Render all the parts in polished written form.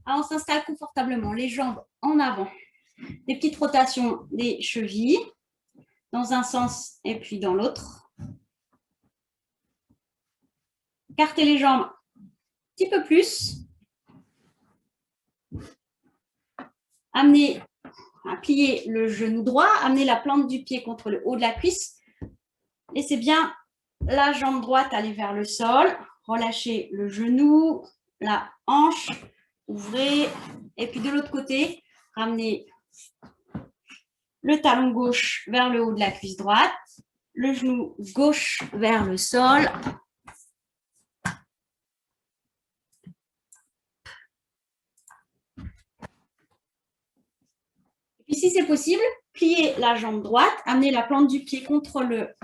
Alors, on s'installe confortablement, les jambes en avant. Des petites rotations des chevilles dans un sens et puis dans l'autre. Écartez les jambes un petit peu plus. Amenez à plier le genou droit, amenez la plante du pied contre le haut de la cuisse. Laissez bien la jambe droite aller vers le sol. Relâchez le genou, la hanche, ouvrez. Et puis de l'autre côté, ramenez le talon gauche vers le haut de la cuisse droite, le genou gauche vers le sol. Et puis si c'est possible, pliez la jambe droite, amenez la plante du pied contre le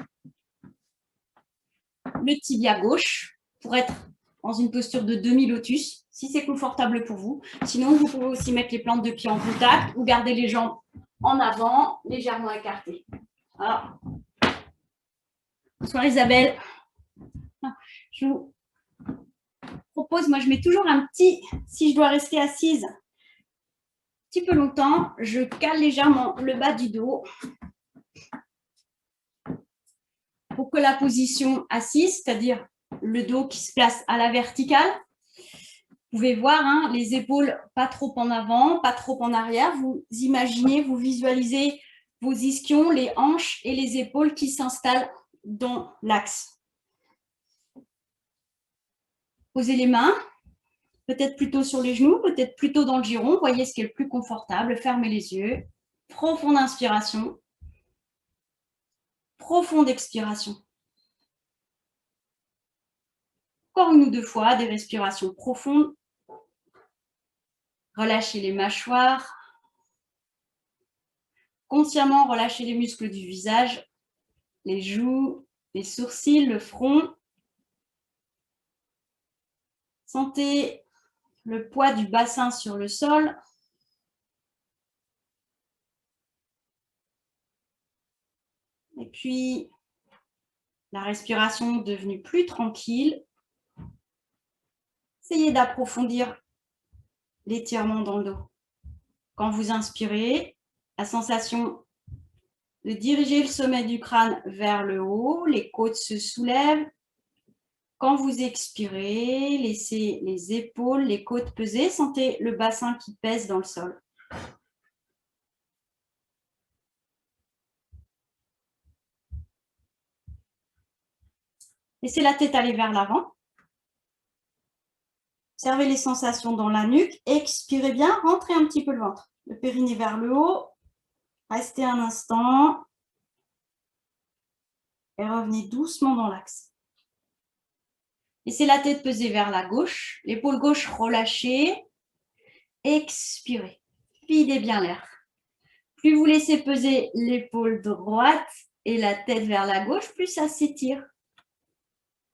tibia gauche pour être dans une posture de demi-lotus, si c'est confortable pour vous. Sinon, vous pouvez aussi mettre les plantes de pied en contact ou garder les jambes en avant, légèrement écartées. Alors, bonsoir Isabelle. Je vous propose, moi je mets toujours un petit, si je dois rester assise un petit peu longtemps, je cale légèrement le bas du dos pour que la position assise, c'est-à-dire le dos qui se place à la verticale, vous pouvez voir hein, les épaules pas trop en avant, pas trop en arrière. Vous imaginez, vous visualisez vos ischions, les hanches et les épaules qui s'installent dans l'axe. Posez les mains, peut-être plutôt sur les genoux, peut-être plutôt dans le giron. Voyez ce qui est le plus confortable. Fermez les yeux. Profonde inspiration. Profonde expiration. Encore une ou deux fois, des respirations profondes. Relâchez les mâchoires. Consciemment, relâchez les muscles du visage, les joues, les sourcils, le front. Sentez le poids du bassin sur le sol. Et puis, la respiration devenue plus tranquille. Essayez d'approfondir l'étirement dans le dos. Quand vous inspirez, la sensation de diriger le sommet du crâne vers le haut, les côtes se soulèvent. Quand vous expirez, laissez les épaules, les côtes peser. Sentez le bassin qui pèse dans le sol. Laissez la tête aller vers l'avant. Observez les sensations dans la nuque. Expirez bien, rentrez un petit peu le ventre. Le périnée vers le haut. Restez un instant. Et revenez doucement dans l'axe. Laissez la tête peser vers la gauche. L'épaule gauche relâchée. Expirez. Videz bien l'air. Plus vous laissez peser l'épaule droite et la tête vers la gauche, plus ça s'étire.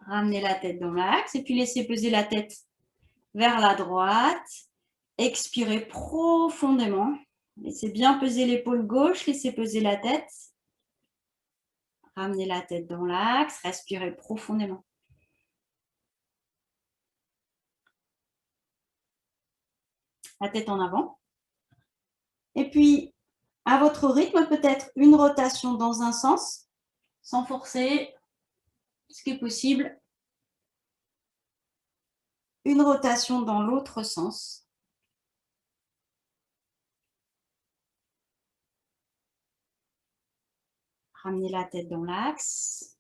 Ramenez la tête dans l'axe et puis laissez peser la tête vers la droite. Expirez profondément. Laissez bien peser l'épaule gauche, laissez peser la tête. Ramenez la tête dans l'axe, respirez profondément. La tête en avant. Et puis, à votre rythme, peut-être une rotation dans un sens, sans forcer, ce qui est possible. Une rotation dans l'autre sens. Ramenez la tête dans l'axe.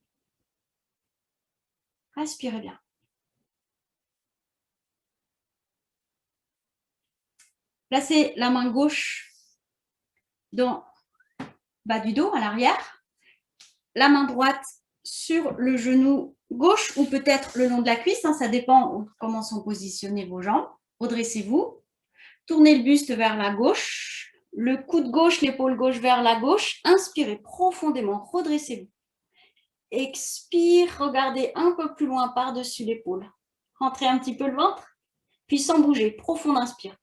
Respirez bien. Placez la main gauche dans le bas du dos, à l'arrière. La main droite sur le genou gauche ou peut-être le long de la cuisse. Ça dépend de comment sont positionnées vos jambes. Redressez-vous. Tournez le buste vers la gauche. Le coude gauche, l'épaule gauche vers la gauche. Inspirez profondément. Redressez-vous. Expire. Regardez un peu plus loin par-dessus l'épaule. Rentrez un petit peu le ventre. Puis sans bouger. Profonde inspire.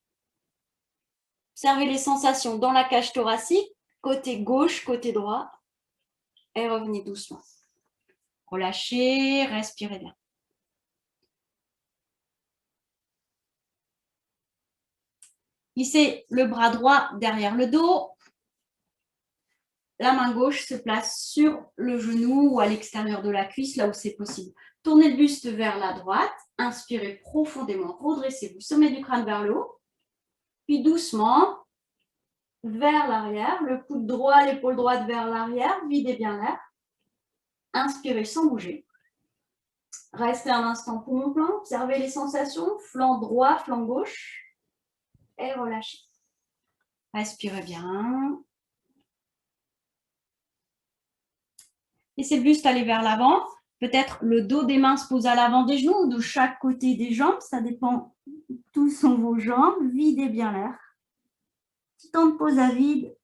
Observez les sensations dans la cage thoracique, côté gauche, côté droit, et revenez doucement. Relâchez, respirez bien. Glissez le bras droit derrière le dos. La main gauche se place sur le genou ou à l'extérieur de la cuisse, là où c'est possible. Tournez le buste vers la droite. Inspirez profondément. Redressez-vous. Sommet du crâne vers le haut. Puis doucement, vers l'arrière. Le coude droit, l'épaule droite vers l'arrière. Videz bien l'air. Inspirez sans bouger. Restez un instant poumon plein. Observez les sensations. Flanc droit, flanc gauche. Et relâchez. Respirez bien. Laissez le buste aller vers l'avant. Peut-être le dos des mains se pose à l'avant des genoux ou de chaque côté des jambes. Ça dépend d'où sont vos jambes. Videz bien l'air. Petit temps de pause à vide.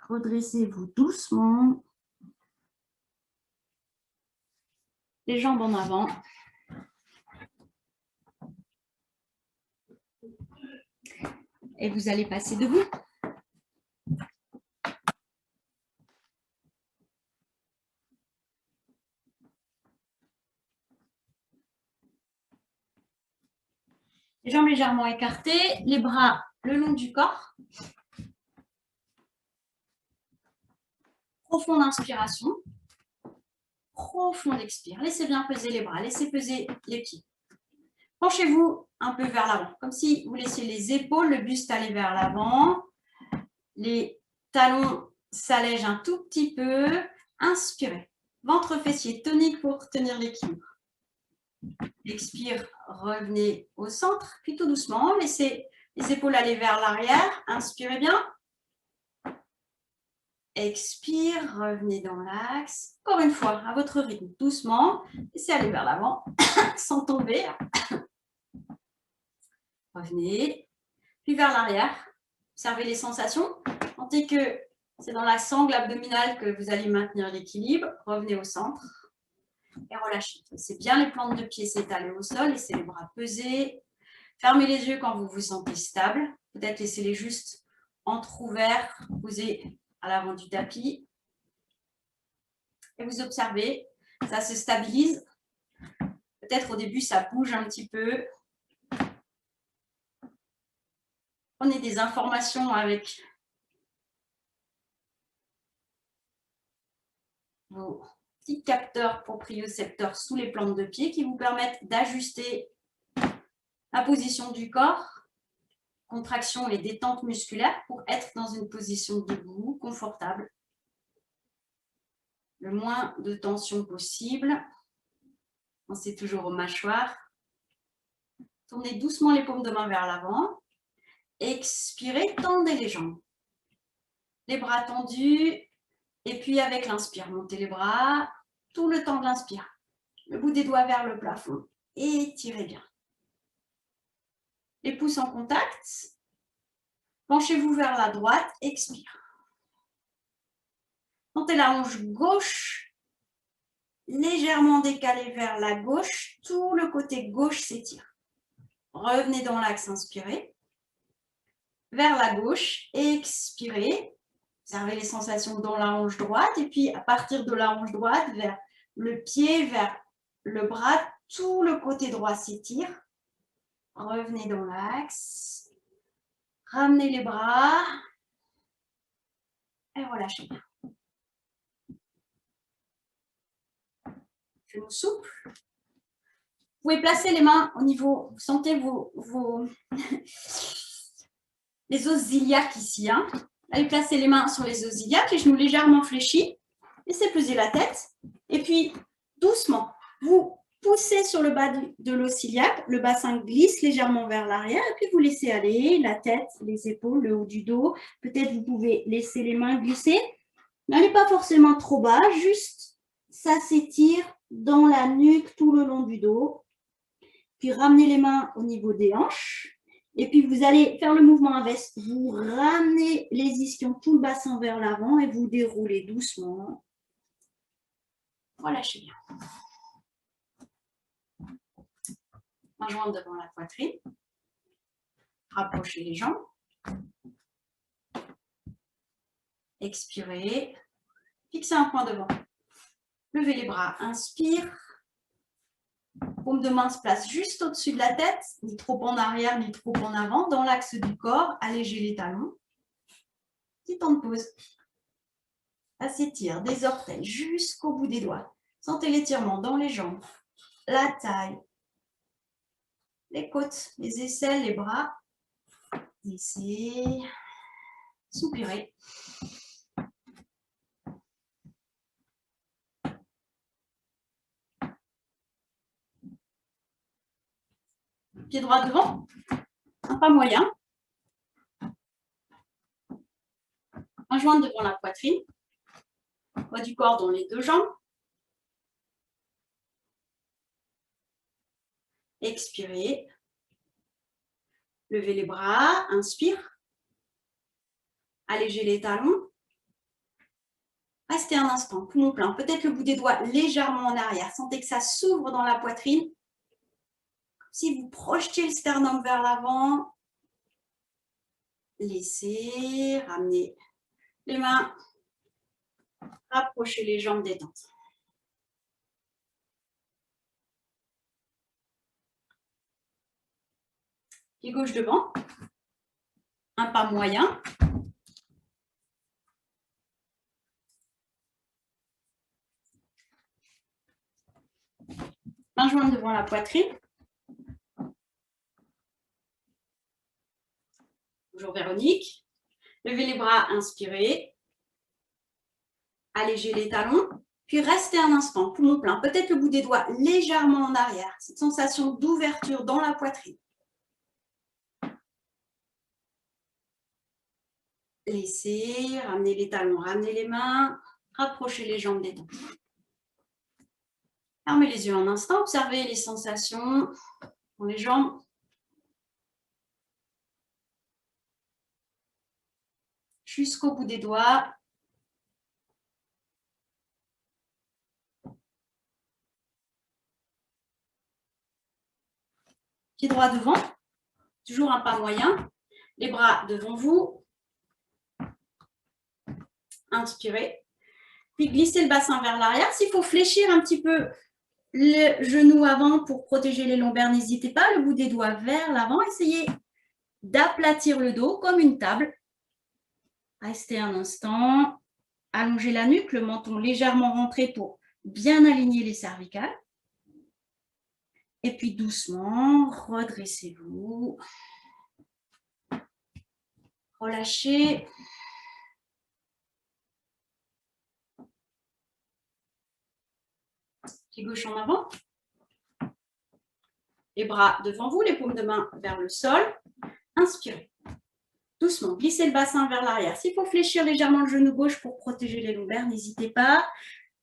Redressez-vous doucement. Les jambes en avant. Et vous allez passer debout. Les jambes légèrement écartées, les bras le long du corps. Profonde inspiration. Profonde expire. Laissez bien peser les bras, laissez peser les pieds. Penchez-vous un peu vers l'avant, comme si vous laissiez les épaules, le buste aller vers l'avant. Les talons s'allègent un tout petit peu. Inspirez. Ventre fessier tonique pour tenir l'équilibre. Expire, revenez au centre, puis tout doucement, laissez les épaules aller vers l'arrière. Inspirez bien. Expire, revenez dans l'axe. Encore une fois, à votre rythme, doucement. Laissez aller vers l'avant, sans tomber. Revenez, puis vers l'arrière. Observez les sensations. Sentez que c'est dans la sangle abdominale que vous allez maintenir l'équilibre. Revenez au centre et relâchez. Laissez bien les plantes de pieds s'étaler au sol. Laissez les bras peser. Fermez les yeux quand vous vous sentez stable. Peut-être laissez-les juste entrouverts, posés à l'avant du tapis. Et vous observez, ça se stabilise. Peut-être au début, ça bouge un petit peu. Prenez des informations avec vos petits capteurs propriocepteurs sous les plantes de pied qui vous permettent d'ajuster la position du corps, contraction et détente musculaire pour être dans une position debout, confortable. Le moins de tension possible. Pensez toujours aux mâchoires. Tournez doucement les paumes de main vers l'avant. Expirez, tendez les jambes. Les bras tendus. Et puis avec l'inspire, montez les bras tout le temps de l'inspire. Le bout des doigts vers le plafond. Étirez bien. Les pouces en contact. Penchez-vous vers la droite. Expire. Sentez la hanche gauche légèrement décalée vers la gauche. Tout le côté gauche s'étire. Revenez dans l'axe, inspirez. Vers la gauche, expirez. Observez les sensations dans la hanche droite. Et puis, à partir de la hanche droite, vers le pied, vers le bras, tout le côté droit s'étire. Revenez dans l'axe. Ramenez les bras. Et relâchez bien. Genoux souples. Vous pouvez placer les mains au niveau, vous sentez les os iliaques ici. Hein. Allez placer les mains sur les os iliaques, les genoux légèrement fléchis. Laissez peser la tête. Et puis, doucement, vous poussez sur le bas de l'os iliaque. Le bassin glisse légèrement vers l'arrière. Et puis, vous laissez aller la tête, les épaules, le haut du dos. Peut-être vous pouvez laisser les mains glisser. N'allez pas forcément trop bas. Juste, ça s'étire dans la nuque tout le long du dos. Puis, ramenez les mains au niveau des hanches. Et puis, vous allez faire le mouvement inverse. Vous ramenez les ischions, tout le bassin vers l'avant et vous déroulez doucement. Relâchez bien. Main jointe devant la poitrine. Rapprochez les jambes. Expirez. Fixez un point devant. Levez les bras. Inspire. Paume de main se place juste au-dessus de la tête, ni trop en arrière, ni trop en avant, dans l'axe du corps. Allégez les talons. Petit temps de pause. Ça s'étire des orteils jusqu'au bout des doigts. Sentez l'étirement dans les jambes, la taille, les côtes, les aisselles, les bras. Laissez soupirer. Pied droit devant, un pas moyen. Un joint devant la poitrine. Poids du corps dans les deux jambes. Expirez. Levez les bras, inspire. Allégez les talons. Restez un instant, poumon plein. Peut-être le bout des doigts légèrement en arrière. Sentez que ça s'ouvre dans la poitrine. Comme si vous projetiez le sternum vers l'avant. Laissez, ramenez les mains. Rapprochez les jambes détente. Pied gauche devant. Un pas moyen. Main jointe devant la poitrine. Bonjour Véronique. Levez les bras, inspirez. Allégez les talons. Puis restez un instant, poumon plein. Peut-être le bout des doigts légèrement en arrière. Cette sensation d'ouverture dans la poitrine. Laissez, ramenez les talons, ramenez les mains. Rapprochez les jambes des détente. Fermez les yeux un instant. Observez les sensations dans les jambes. Jusqu'au bout des doigts. Pied droit devant. Toujours un pas moyen. Les bras devant vous. Inspirez. Puis glissez le bassin vers l'arrière. S'il faut fléchir un petit peu le genou avant pour protéger les lombaires, n'hésitez pas. Le bout des doigts vers l'avant. Essayez d'aplatir le dos comme une table. Restez un instant. Allongez la nuque, le menton légèrement rentré pour bien aligner les cervicales. Et puis doucement, redressez-vous. Relâchez. Pied gauche en avant. Les bras devant vous, les paumes de main vers le sol. Inspirez. Doucement, glissez le bassin vers l'arrière. S'il faut fléchir légèrement le genou gauche pour protéger les lombaires, n'hésitez pas.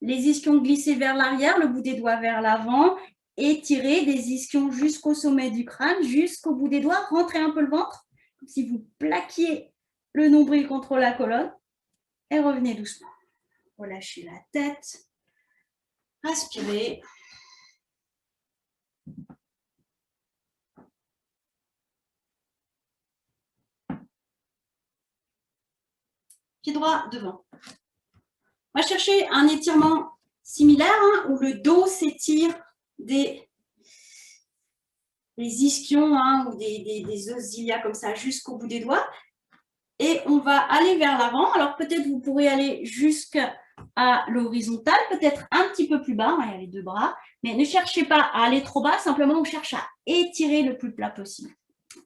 Les ischions glissés vers l'arrière, le bout des doigts vers l'avant. Étirez des ischions jusqu'au sommet du crâne, jusqu'au bout des doigts. Rentrez un peu le ventre, comme si vous plaquiez le nombril contre la colonne. Et revenez doucement. Relâchez la tête. Inspirez. Pied droit devant. On va chercher un étirement similaire où le dos s'étire des ischions ou des os iliaques comme ça jusqu'au bout des doigts. Et on va aller vers l'avant. Alors peut-être vous pourrez aller jusqu'à l'horizontale, peut-être un petit peu plus bas. Il y a les deux bras. Mais ne cherchez pas à aller trop bas, simplement on cherche à étirer le plus plat possible.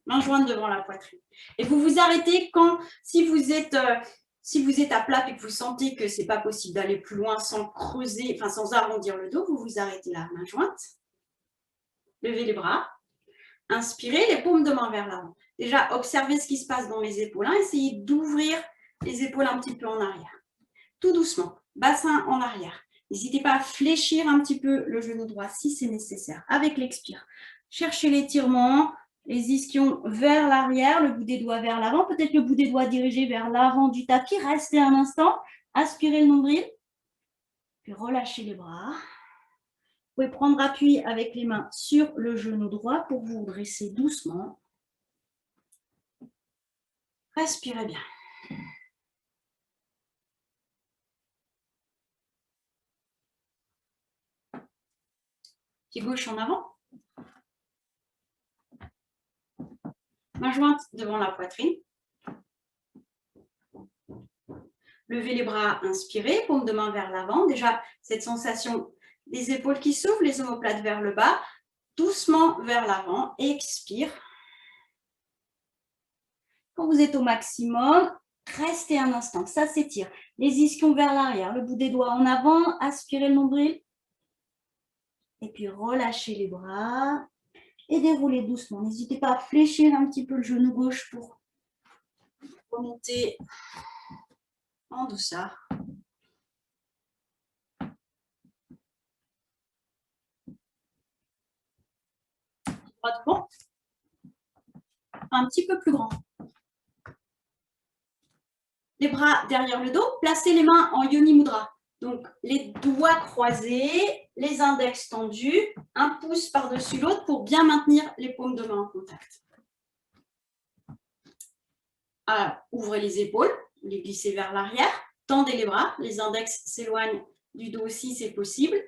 Main jointe devant la poitrine. Et vous vous arrêtez quand, si vous êtes à plat et que vous sentez que ce n'est pas possible d'aller plus loin sans creuser, enfin sans arrondir le dos, vous vous arrêtez là, main jointe. Levez les bras. Inspirez, les paumes de main vers l'avant. Déjà, observez ce qui se passe dans les épaules. Essayez d'ouvrir les épaules un petit peu en arrière. Tout doucement, bassin en arrière. N'hésitez pas à fléchir un petit peu le genou droit si c'est nécessaire. Avec l'expire, cherchez l'étirement, les ischions vers l'arrière, le bout des doigts vers l'avant. Peut-être le bout des doigts dirigé vers l'avant du tapis. Restez un instant. Aspirez le nombril. Puis relâchez les bras. Vous pouvez prendre appui avec les mains sur le genou droit pour vous dresser doucement. Respirez bien. Pied gauche en avant. Main jointe devant la poitrine. Levez les bras, inspirez, paume de main vers l'avant. Déjà, cette sensation des épaules qui s'ouvrent, les omoplates vers le bas. Doucement vers l'avant, expire. Quand vous êtes au maximum, restez un instant, ça s'étire. Les ischions vers l'arrière, le bout des doigts en avant, aspirez le nombril. Et puis relâchez les bras et déroulez doucement. N'hésitez pas à fléchir un petit peu le genou gauche pour remonter en douceur. Droit devant. Un petit peu plus grand. Les bras derrière le dos, placez les mains en Yoni Mudra. Donc, les doigts croisés, les index tendus, un pouce par-dessus l'autre pour bien maintenir les paumes de main en contact. Alors, ouvrez les épaules, les glissez vers l'arrière, tendez les bras, les index s'éloignent du dos aussi, c'est possible.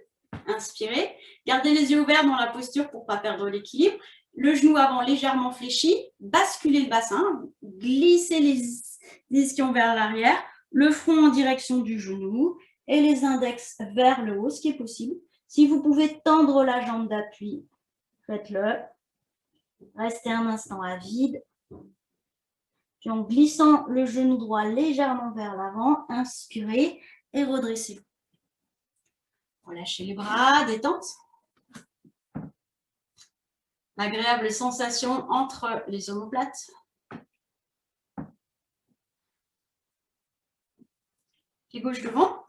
Inspirez, gardez les yeux ouverts dans la posture pour ne pas perdre l'équilibre. Le genou avant légèrement fléchi, basculez le bassin, glissez les ischions vers l'arrière, le front en direction du genou et les index vers le haut, ce qui est possible. Si vous pouvez tendre la jambe d'appui, faites-le. Restez un instant à vide. Puis en glissant le genou droit légèrement vers l'avant, inspirez et redressez-vous. Relâchez les bras, détente. L'agréable sensation entre les omoplates. Pied gauche devant.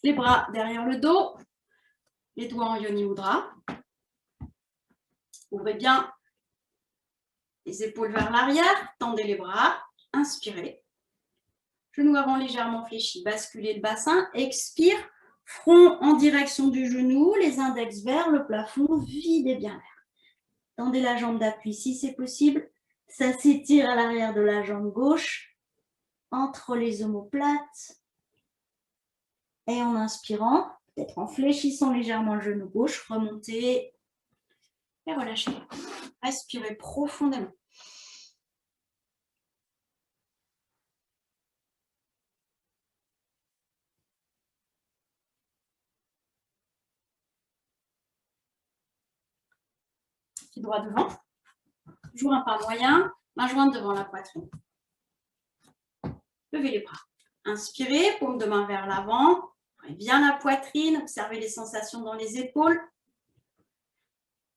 Les bras derrière le dos. Les doigts en Yoni Mudra. Ouvrez bien les épaules vers l'arrière. Tendez les bras. Inspirez. Genou avant légèrement fléchi. Basculez le bassin. Expire. Front en direction du genou. Les index vers le plafond. Videz bien l'air. Tendez la jambe d'appui si c'est possible. Ça s'étire à l'arrière de la jambe gauche. Entre les omoplates. Et en inspirant, peut-être en fléchissant légèrement le genou gauche, remontez et relâchez. Respirez profondément. Pied droit devant. Toujours un pas moyen. Main jointe devant la poitrine. Levez les bras. Inspirez, paume de main vers l'avant. Bien la poitrine. Observez les sensations dans les épaules.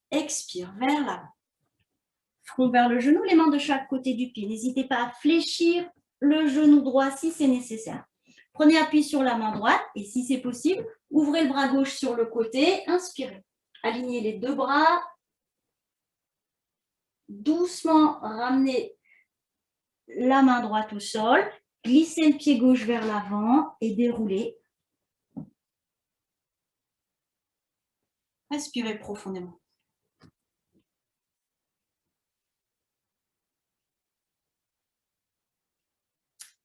Expire vers l'avant. Front vers le genou, les mains de chaque côté du pied. N'hésitez pas à fléchir le genou droit si c'est nécessaire. Prenez appui sur la main droite et si c'est possible, ouvrez le bras gauche sur le côté. Inspirez. Alignez les deux bras. Doucement, ramenez la main droite au sol. Glissez le pied gauche vers l'avant et déroulez. Respirez profondément.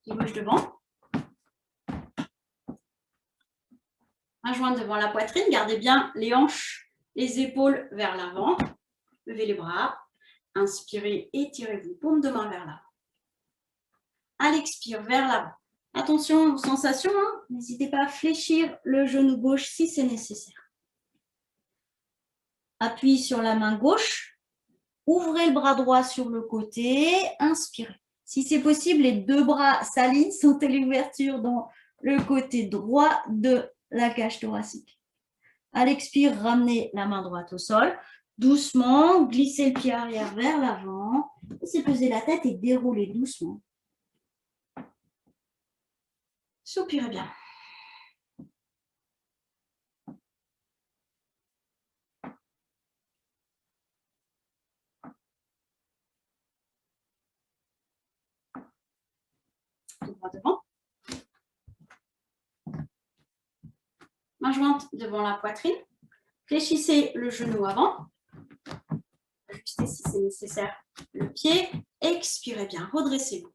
Pied gauche devant. Main jointe devant la poitrine. Gardez bien les hanches, les épaules vers l'avant. Levez les bras. Inspirez, étirez-vous. Paume de main vers l'avant. À l'expire, vers l'avant. Attention aux sensations. N'hésitez pas à fléchir le genou gauche si c'est nécessaire. Appuyez sur la main gauche. Ouvrez le bras droit sur le côté. Inspirez. Si c'est possible, les deux bras s'alignent, sentez l'ouverture dans le côté droit de la cage thoracique. À l'expire, ramenez la main droite au sol. Doucement, glissez le pied arrière vers l'avant. Laissez peser la tête et déroulez doucement. Soupirez bien. Droit devant. Main jointe devant la poitrine. Fléchissez le genou avant. Ajustez si c'est nécessaire le pied. Expirez bien. Redressez-vous.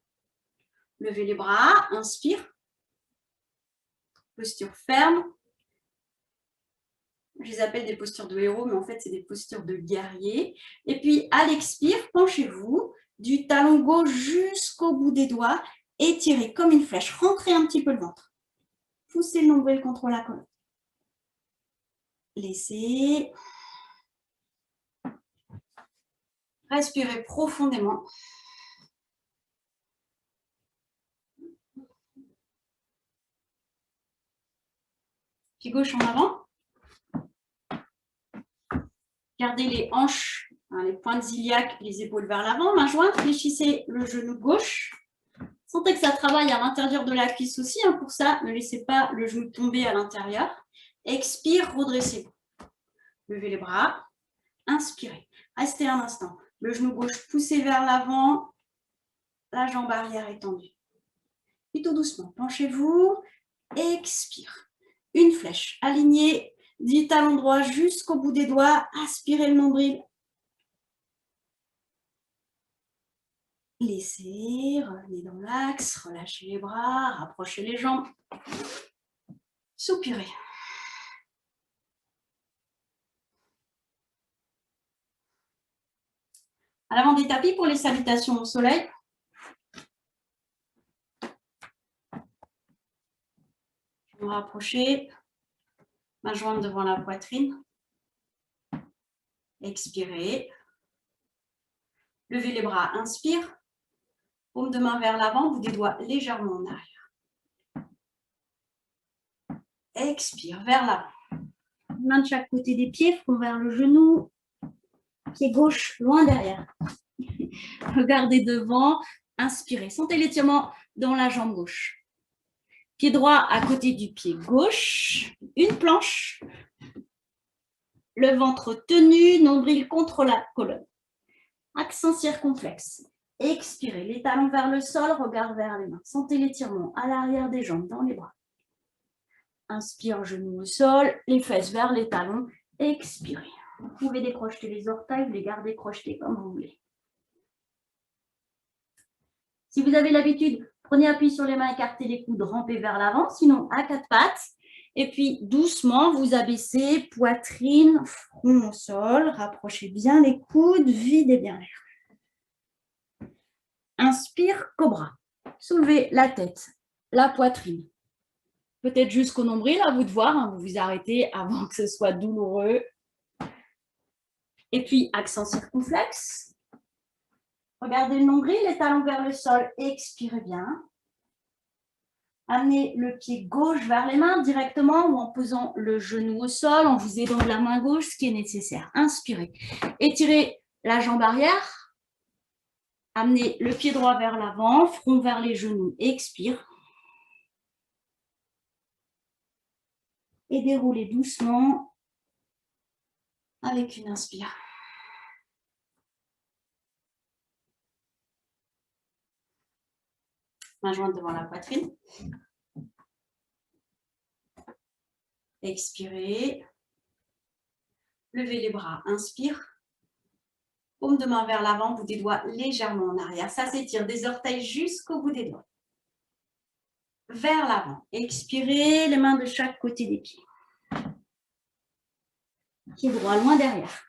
Levez les bras. Inspire. Posture ferme. Je les appelle des postures de héros, mais en fait, c'est des postures de guerrier. Et puis, à l'expire, penchez-vous du talon gauche jusqu'au bout des doigts. Étirez comme une flèche. Rentrez un petit peu le ventre. Poussez le nombril contre la colonne. Laissez. Respirez profondément. Pied gauche en avant. Gardez les hanches, les pointes iliaques, les épaules vers l'avant. Main jointe, fléchissez le genou gauche. Sentez que ça travaille à l'intérieur de la cuisse aussi. Pour ça, ne laissez pas le genou tomber à l'intérieur. Expire, redressez-vous. Levez les bras. Inspirez. Restez un instant. Le genou gauche poussé vers l'avant. La jambe arrière étendue. Et tout doucement, penchez-vous. Expire. Une flèche alignée du talon droit jusqu'au bout des doigts. Aspirez le nombril. Laissez, revenez dans l'axe, relâchez les bras, rapprochez les jambes. Soupirez. À l'avant des tapis pour les salutations au soleil. Je vais me rapprocher. Main jointe devant la poitrine. Expirez. Levez les bras, inspire. Paume de main vers l'avant, bout des doigts légèrement en arrière. Expire, vers l'avant. Main de chaque côté des pieds, front vers le genou. Pied gauche, loin derrière. Regardez devant, inspirez. Sentez l'étirement dans la jambe gauche. Pied droit à côté du pied gauche. Une planche. Le ventre tenu, nombril contre la colonne. Accent circonflexe. Expirez, les talons vers le sol, regard vers les mains. Sentez l'étirement à l'arrière des jambes, dans les bras. Inspire, genoux au sol, les fesses vers les talons. Expirez. Vous pouvez décrocher les orteils, vous les gardez crochetés comme vous voulez. Si vous avez l'habitude, prenez appui sur les mains, écartez les coudes, rampez vers l'avant, sinon à quatre pattes. Et puis doucement, vous abaissez, poitrine, front au sol, rapprochez bien les coudes, videz bien l'air. Inspire, cobra. Soulevez la tête, la poitrine. Peut-être jusqu'au nombril, à vous de voir, vous vous arrêtez avant que ce soit douloureux. Et puis, accent circonflexe. Regardez le nombril, les talons vers le sol, expirez bien. Amenez le pied gauche vers les mains directement ou en posant le genou au sol, en vous aidant de la main gauche, ce qui est nécessaire. Inspirez. Étirez la jambe arrière. Amenez le pied droit vers l'avant, front vers les genoux. Expire. Et déroulez doucement avec une inspire. Main jointe devant la poitrine. Expirez. Levez les bras. Inspire. Paume de main vers l'avant, bout des doigts légèrement en arrière. Ça s'étire des orteils jusqu'au bout des doigts. Vers l'avant. Expirez, les mains de chaque côté des pieds. Pied droit loin derrière.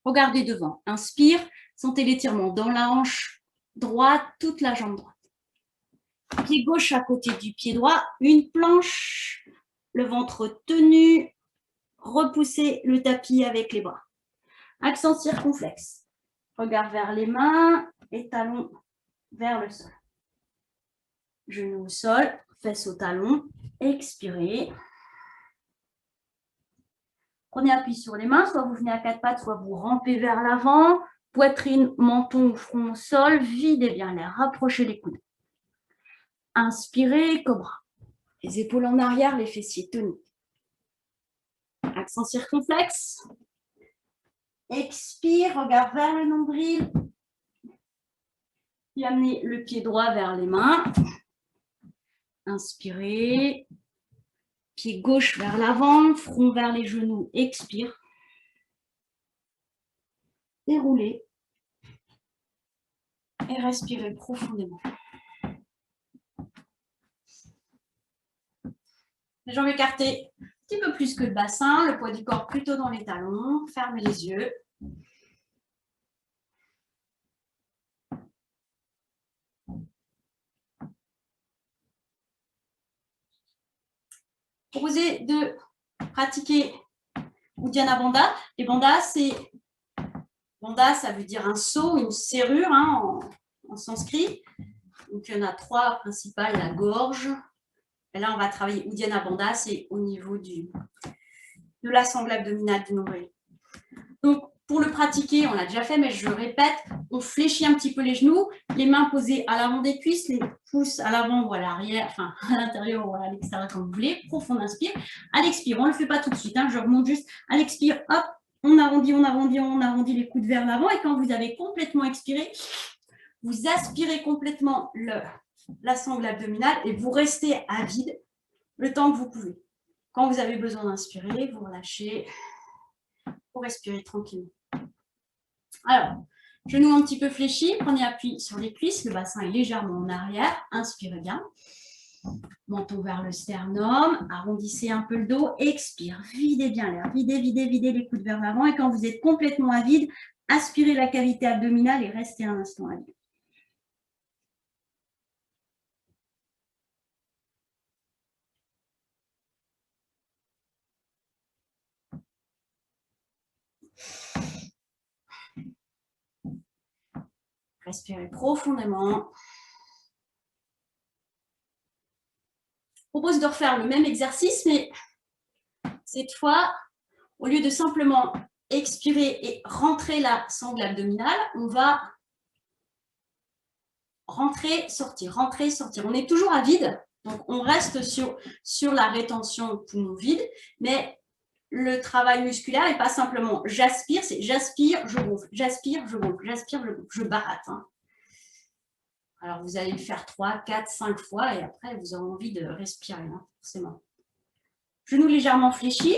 Regardez devant. Inspire. Sentez l'étirement dans la hanche droite, toute la jambe droite. Pied gauche à côté du pied droit. Une planche. Le ventre tenu. Repoussez le tapis avec les bras. Accent circonflexe. Regard vers les mains et talons vers le sol. Genoux au sol, fesses au talon. Expirez. Prenez appui sur les mains, soit vous venez à quatre pattes, soit vous rampez vers l'avant. Poitrine, menton ou front au sol. Videz bien l'air. Rapprochez les coudes. Inspirez, cobra. Les épaules en arrière, les fessiers tenus. Accent circonflexe. Expire, regard vers le nombril. Puis amenez le pied droit vers les mains. Inspirez. Pied gauche vers l'avant, front vers les genoux. Expire. Déroulez. Et respirez profondément. Les jambes écartées. petit peu plus que le bassin, le poids du corps plutôt dans les talons. Fermez les yeux. Proposez de pratiquer Uddiyana Bandha. Les bandhas, c'est bandha, ça veut dire un seau, une serrure en sanskrit. Donc, il y en a 3 principales, la gorge. Et là, on va travailler Uddiyana Bandha, c'est au niveau de la sangle abdominale du nombril. Donc, pour le pratiquer, on l'a déjà fait, mais je répète, on fléchit un petit peu les genoux, les mains posées à l'avant des cuisses, les pouces à l'avant ou à l'arrière, enfin à l'intérieur ou à l'extérieur comme vous voulez. Profond inspire. À l'expire, on ne le fait pas tout de suite, je remonte juste. À l'expire, hop, on arrondit, on arrondit, on arrondit les coudes vers l'avant. Et quand vous avez complètement expiré, vous aspirez complètement la sangle abdominale et vous restez à vide le temps que vous pouvez. Quand vous avez besoin d'inspirer, vous relâchez pour respirer tranquillement. Alors, genoux un petit peu fléchis, prenez appui sur les cuisses, le bassin est légèrement en arrière, inspirez bien. Menton vers le sternum, arrondissez un peu le dos, expire, videz bien l'air, videz, videz, videz les coudes vers l'avant et quand vous êtes complètement à vide, aspirez la cavité abdominale et restez un instant à vide. Respirez profondément. Je propose de refaire le même exercice, mais cette fois, au lieu de simplement expirer et rentrer la sangle abdominale, on va rentrer, sortir, rentrer, sortir. On est toujours à vide, donc on reste sur la rétention poumon vide, mais le travail musculaire n'est pas simplement j'aspire, c'est j'aspire, je gonfle, j'aspire, je gonfle, j'aspire, je gonfle, je batte. Alors, vous allez le faire 3, 4, 5 fois et après, vous aurez envie de respirer, forcément. Genoux légèrement fléchis.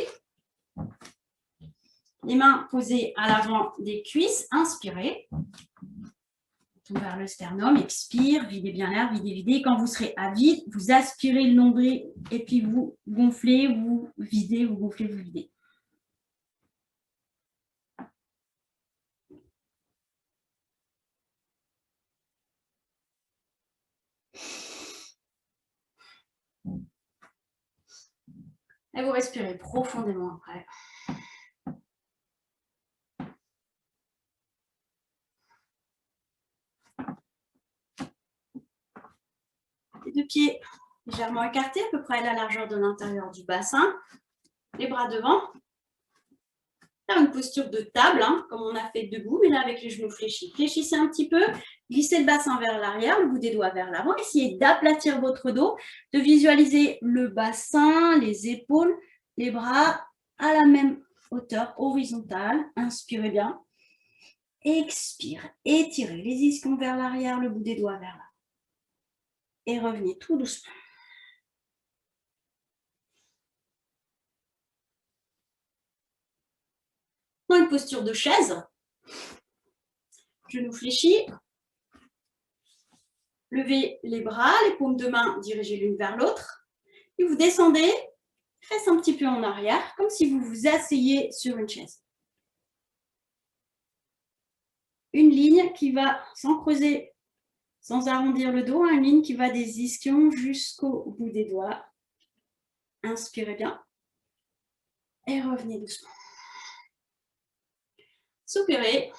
Les mains posées à l'avant des cuisses. Inspirez. Vers le sternum. Expire. Videz bien l'air. Videz, videz. Quand vous serez à vide, vous aspirez le nombril et puis vous gonflez, vous videz, vous gonflez, vous videz. Et vous respirez profondément après. Les deux pieds légèrement écartés, à peu près à la largeur de l'intérieur du bassin. Les bras devant. Faire une posture de table, comme on a fait debout, mais là avec les genoux fléchis. Fléchissez un petit peu, glissez le bassin vers l'arrière, le bout des doigts vers l'avant. Essayez d'aplatir votre dos, de visualiser le bassin, les épaules, les bras à la même hauteur horizontale. Inspirez bien. Expire, étirez les ischions vers l'arrière, le bout des doigts vers l'avant. Et revenez tout doucement. Dans une posture de chaise, genoux fléchis, levez les bras, les paumes de main dirigées l'une vers l'autre, et vous descendez, fesse un petit peu en arrière, comme si vous vous asseyez sur une chaise. Une ligne qui va, sans creuser, sans arrondir le dos, une ligne qui va des ischions jusqu'au bout des doigts. Inspirez bien et revenez doucement. Soupirez.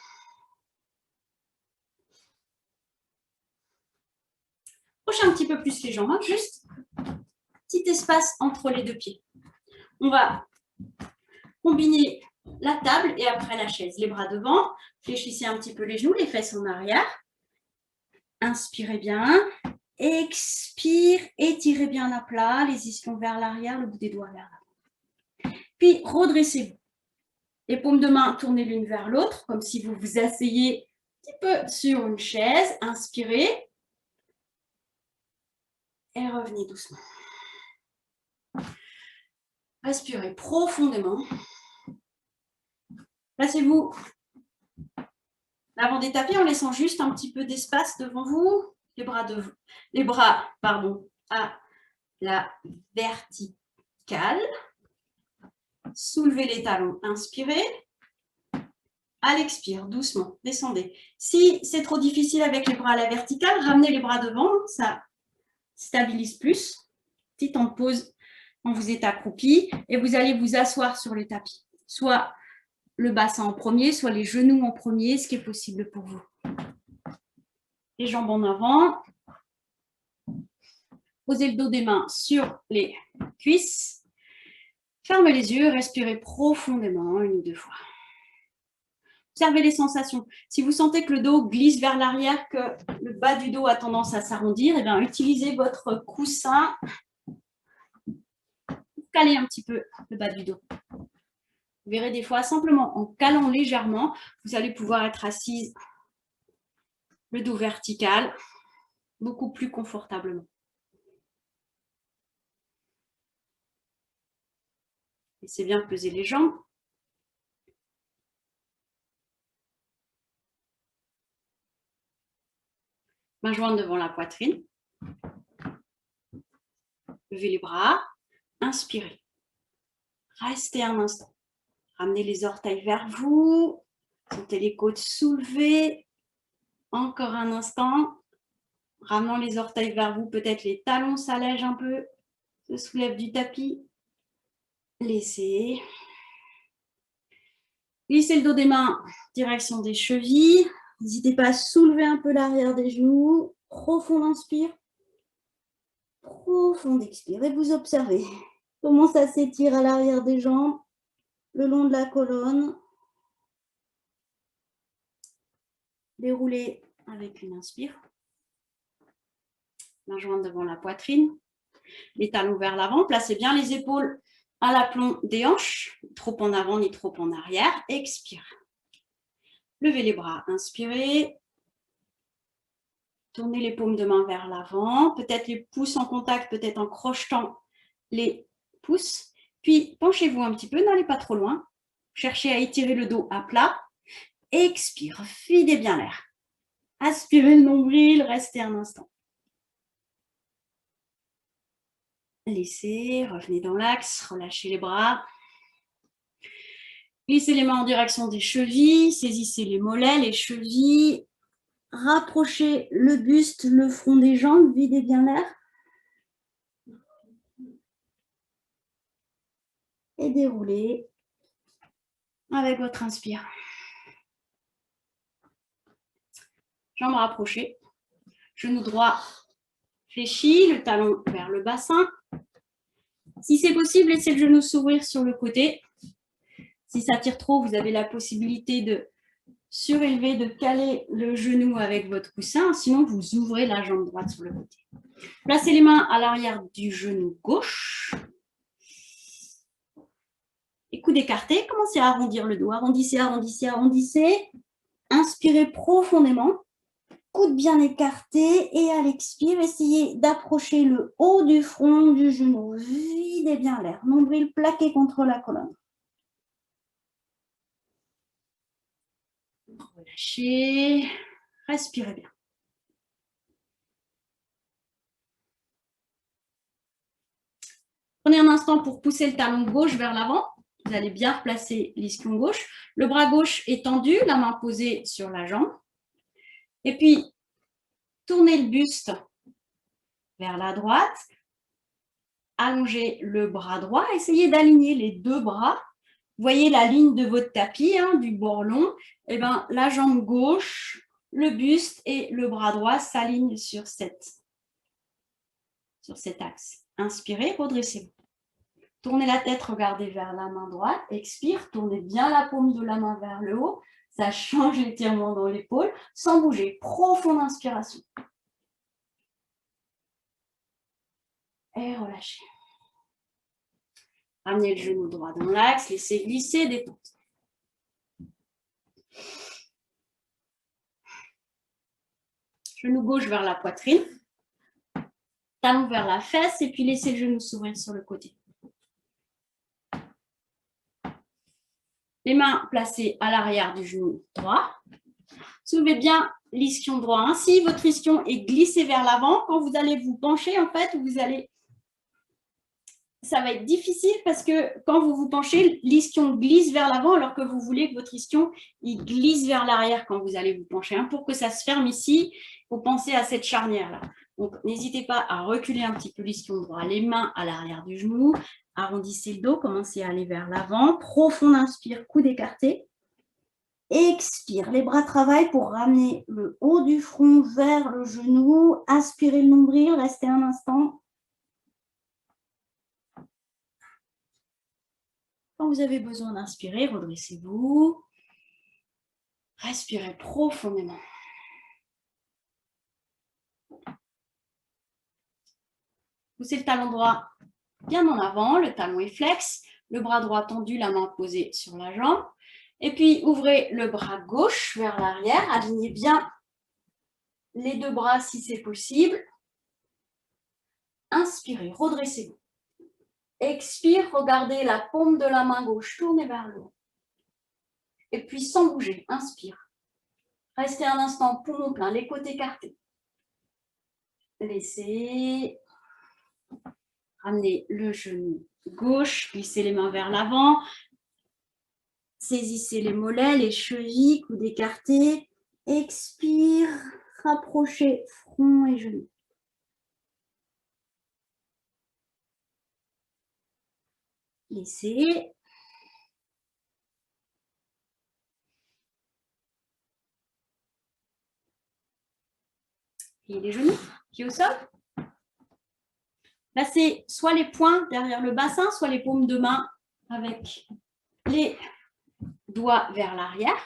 Approchez un petit peu plus les jambes, juste petit espace entre les deux pieds. On va combiner la table et après la chaise. Les bras devant, fléchissez un petit peu les genoux, les fesses en arrière. Inspirez bien, expire, étirez bien à plat, les ischions vers l'arrière, le bout des doigts vers l'avant. Puis redressez-vous. Les paumes de main, tournez l'une vers l'autre, comme si vous vous asseyez un petit peu sur une chaise. Inspirez. Et revenez doucement. Respirez profondément. Placez-vous l'avant des tapis en laissant juste un petit peu d'espace devant vous. Les bras à la verticale. Soulevez les talons, inspirez. À l'expire, doucement, descendez. Si c'est trop difficile avec les bras à la verticale, ramenez les bras devant, ça stabilise plus. Petit temps de pause quand vous êtes accroupi et vous allez vous asseoir sur le tapis. Soit le bassin en premier, soit les genoux en premier, ce qui est possible pour vous. Les jambes en avant. Posez le dos des mains sur les cuisses. Fermez les yeux, respirez profondément 1 ou 2 fois. Observez les sensations. Si vous sentez que le dos glisse vers l'arrière, que le bas du dos a tendance à s'arrondir, eh bien, utilisez votre coussin pour caler un petit peu le bas du dos. Vous verrez des fois, simplement en calant légèrement, vous allez pouvoir être assise, le dos vertical, beaucoup plus confortablement. Laissez bien peser les jambes. Main jointe devant la poitrine. Levez les bras. Inspirez. Restez un instant. Ramenez les orteils vers vous. Sentez les côtes soulevées. Encore un instant. Ramenant les orteils vers vous. Peut-être les talons s'allègent un peu. Se soulèvent du tapis. Laissez. Glissez le dos des mains, direction des chevilles. N'hésitez pas à soulever un peu l'arrière des genoux. Profond inspire. Profond expire. Et vous observez comment ça s'étire à l'arrière des jambes, le long de la colonne. Déroulez avec une inspire. Main jointe devant la poitrine. Les talons vers l'avant. Placez bien les épaules à l'aplomb des hanches. Trop en avant ni trop en arrière. Expire. Levez les bras. Inspirez. Tournez les paumes de main vers l'avant. Peut-être les pouces en contact, peut-être en crochetant les pouces. Puis, penchez-vous un petit peu. N'allez pas trop loin. Cherchez à étirer le dos à plat. Expire. Videz bien l'air. Aspirez le nombril. Restez un instant. Laissez, revenez dans l'axe, relâchez les bras. Glissez les mains en direction des chevilles, saisissez les mollets, les chevilles. Rapprochez le buste, le front des jambes, videz bien l'air. Et déroulez avec votre inspire. Jambes rapprochées, genou droit fléchi, le talon vers le bassin. Si c'est possible, laissez le genou s'ouvrir sur le côté. Si ça tire trop, vous avez la possibilité de surélever, de caler le genou avec votre coussin. Sinon, vous ouvrez la jambe droite sur le côté. Placez les mains à l'arrière du genou gauche. Les coudes écartés. Commencez à arrondir le dos. Arrondissez, arrondissez, arrondissez. Inspirez profondément. Coudes bien écartés. Et à l'expire, essayez d'approcher le haut du front du genou. Videz bien l'air. Nombril plaqué contre la colonne. Relâchez. Respirez bien. Prenez un instant pour pousser le talon gauche vers l'avant. Vous allez bien replacer l'ischio gauche. Le bras gauche est tendu, la main posée sur la jambe. Et puis, tournez le buste vers la droite. Allongez le bras droit. Essayez d'aligner les deux bras. Vous voyez la ligne de votre tapis, du bord long. Et bien, la jambe gauche, le buste et le bras droit s'alignent sur cet axe. Inspirez, redressez-vous. Tournez la tête, regardez vers la main droite. Expire, tournez bien la paume de la main vers le haut. Ça change l'étirement dans l'épaule sans bouger. Profonde inspiration. Et relâchez. Ramenez le genou droit dans l'axe. Laissez glisser, détente. Genou gauche vers la poitrine. Talon vers la fesse. Et puis laissez le genou s'ouvrir sur le côté. Les mains placées à l'arrière du genou droit. Soulevez bien l'ischio droit. Ainsi, votre ischion est glissé vers l'avant. Quand vous allez vous pencher, en fait, vous allez ça va être difficile parce que quand vous vous penchez, l'ischion glisse vers l'avant alors que vous voulez que votre ischion il glisse vers l'arrière quand vous allez vous pencher. Pour que ça se ferme ici, il faut penser à cette charnière-là. Donc, n'hésitez pas à reculer un petit peu l'ischion droit, les mains à l'arrière du genou, arrondissez le dos, commencez à aller vers l'avant, profond inspire, coude écarté. Expire, les bras travaillent pour ramener le haut du front vers le genou, aspirez le nombril, restez un instant. Quand vous avez besoin d'inspirer, redressez-vous. Respirez profondément. Poussez le talon droit bien en avant, le talon est flex, le bras droit tendu, la main posée sur la jambe. Et puis, ouvrez le bras gauche vers l'arrière, alignez bien les deux bras si c'est possible. Inspirez, redressez-vous. Expire, regardez la paume de la main gauche, tournez vers le haut. Et puis, sans bouger, inspire. Restez un instant, poumon plein, les côtés écartés. Laissez. Ramenez le genou gauche, glissez les mains vers l'avant. Saisissez les mollets, les chevilles, coudes écartés. Expire, rapprochez front et genoux. Laissez. Et les genoux, pieds au sol. Placez soit les poings derrière le bassin, soit les paumes de main avec les doigts vers l'arrière.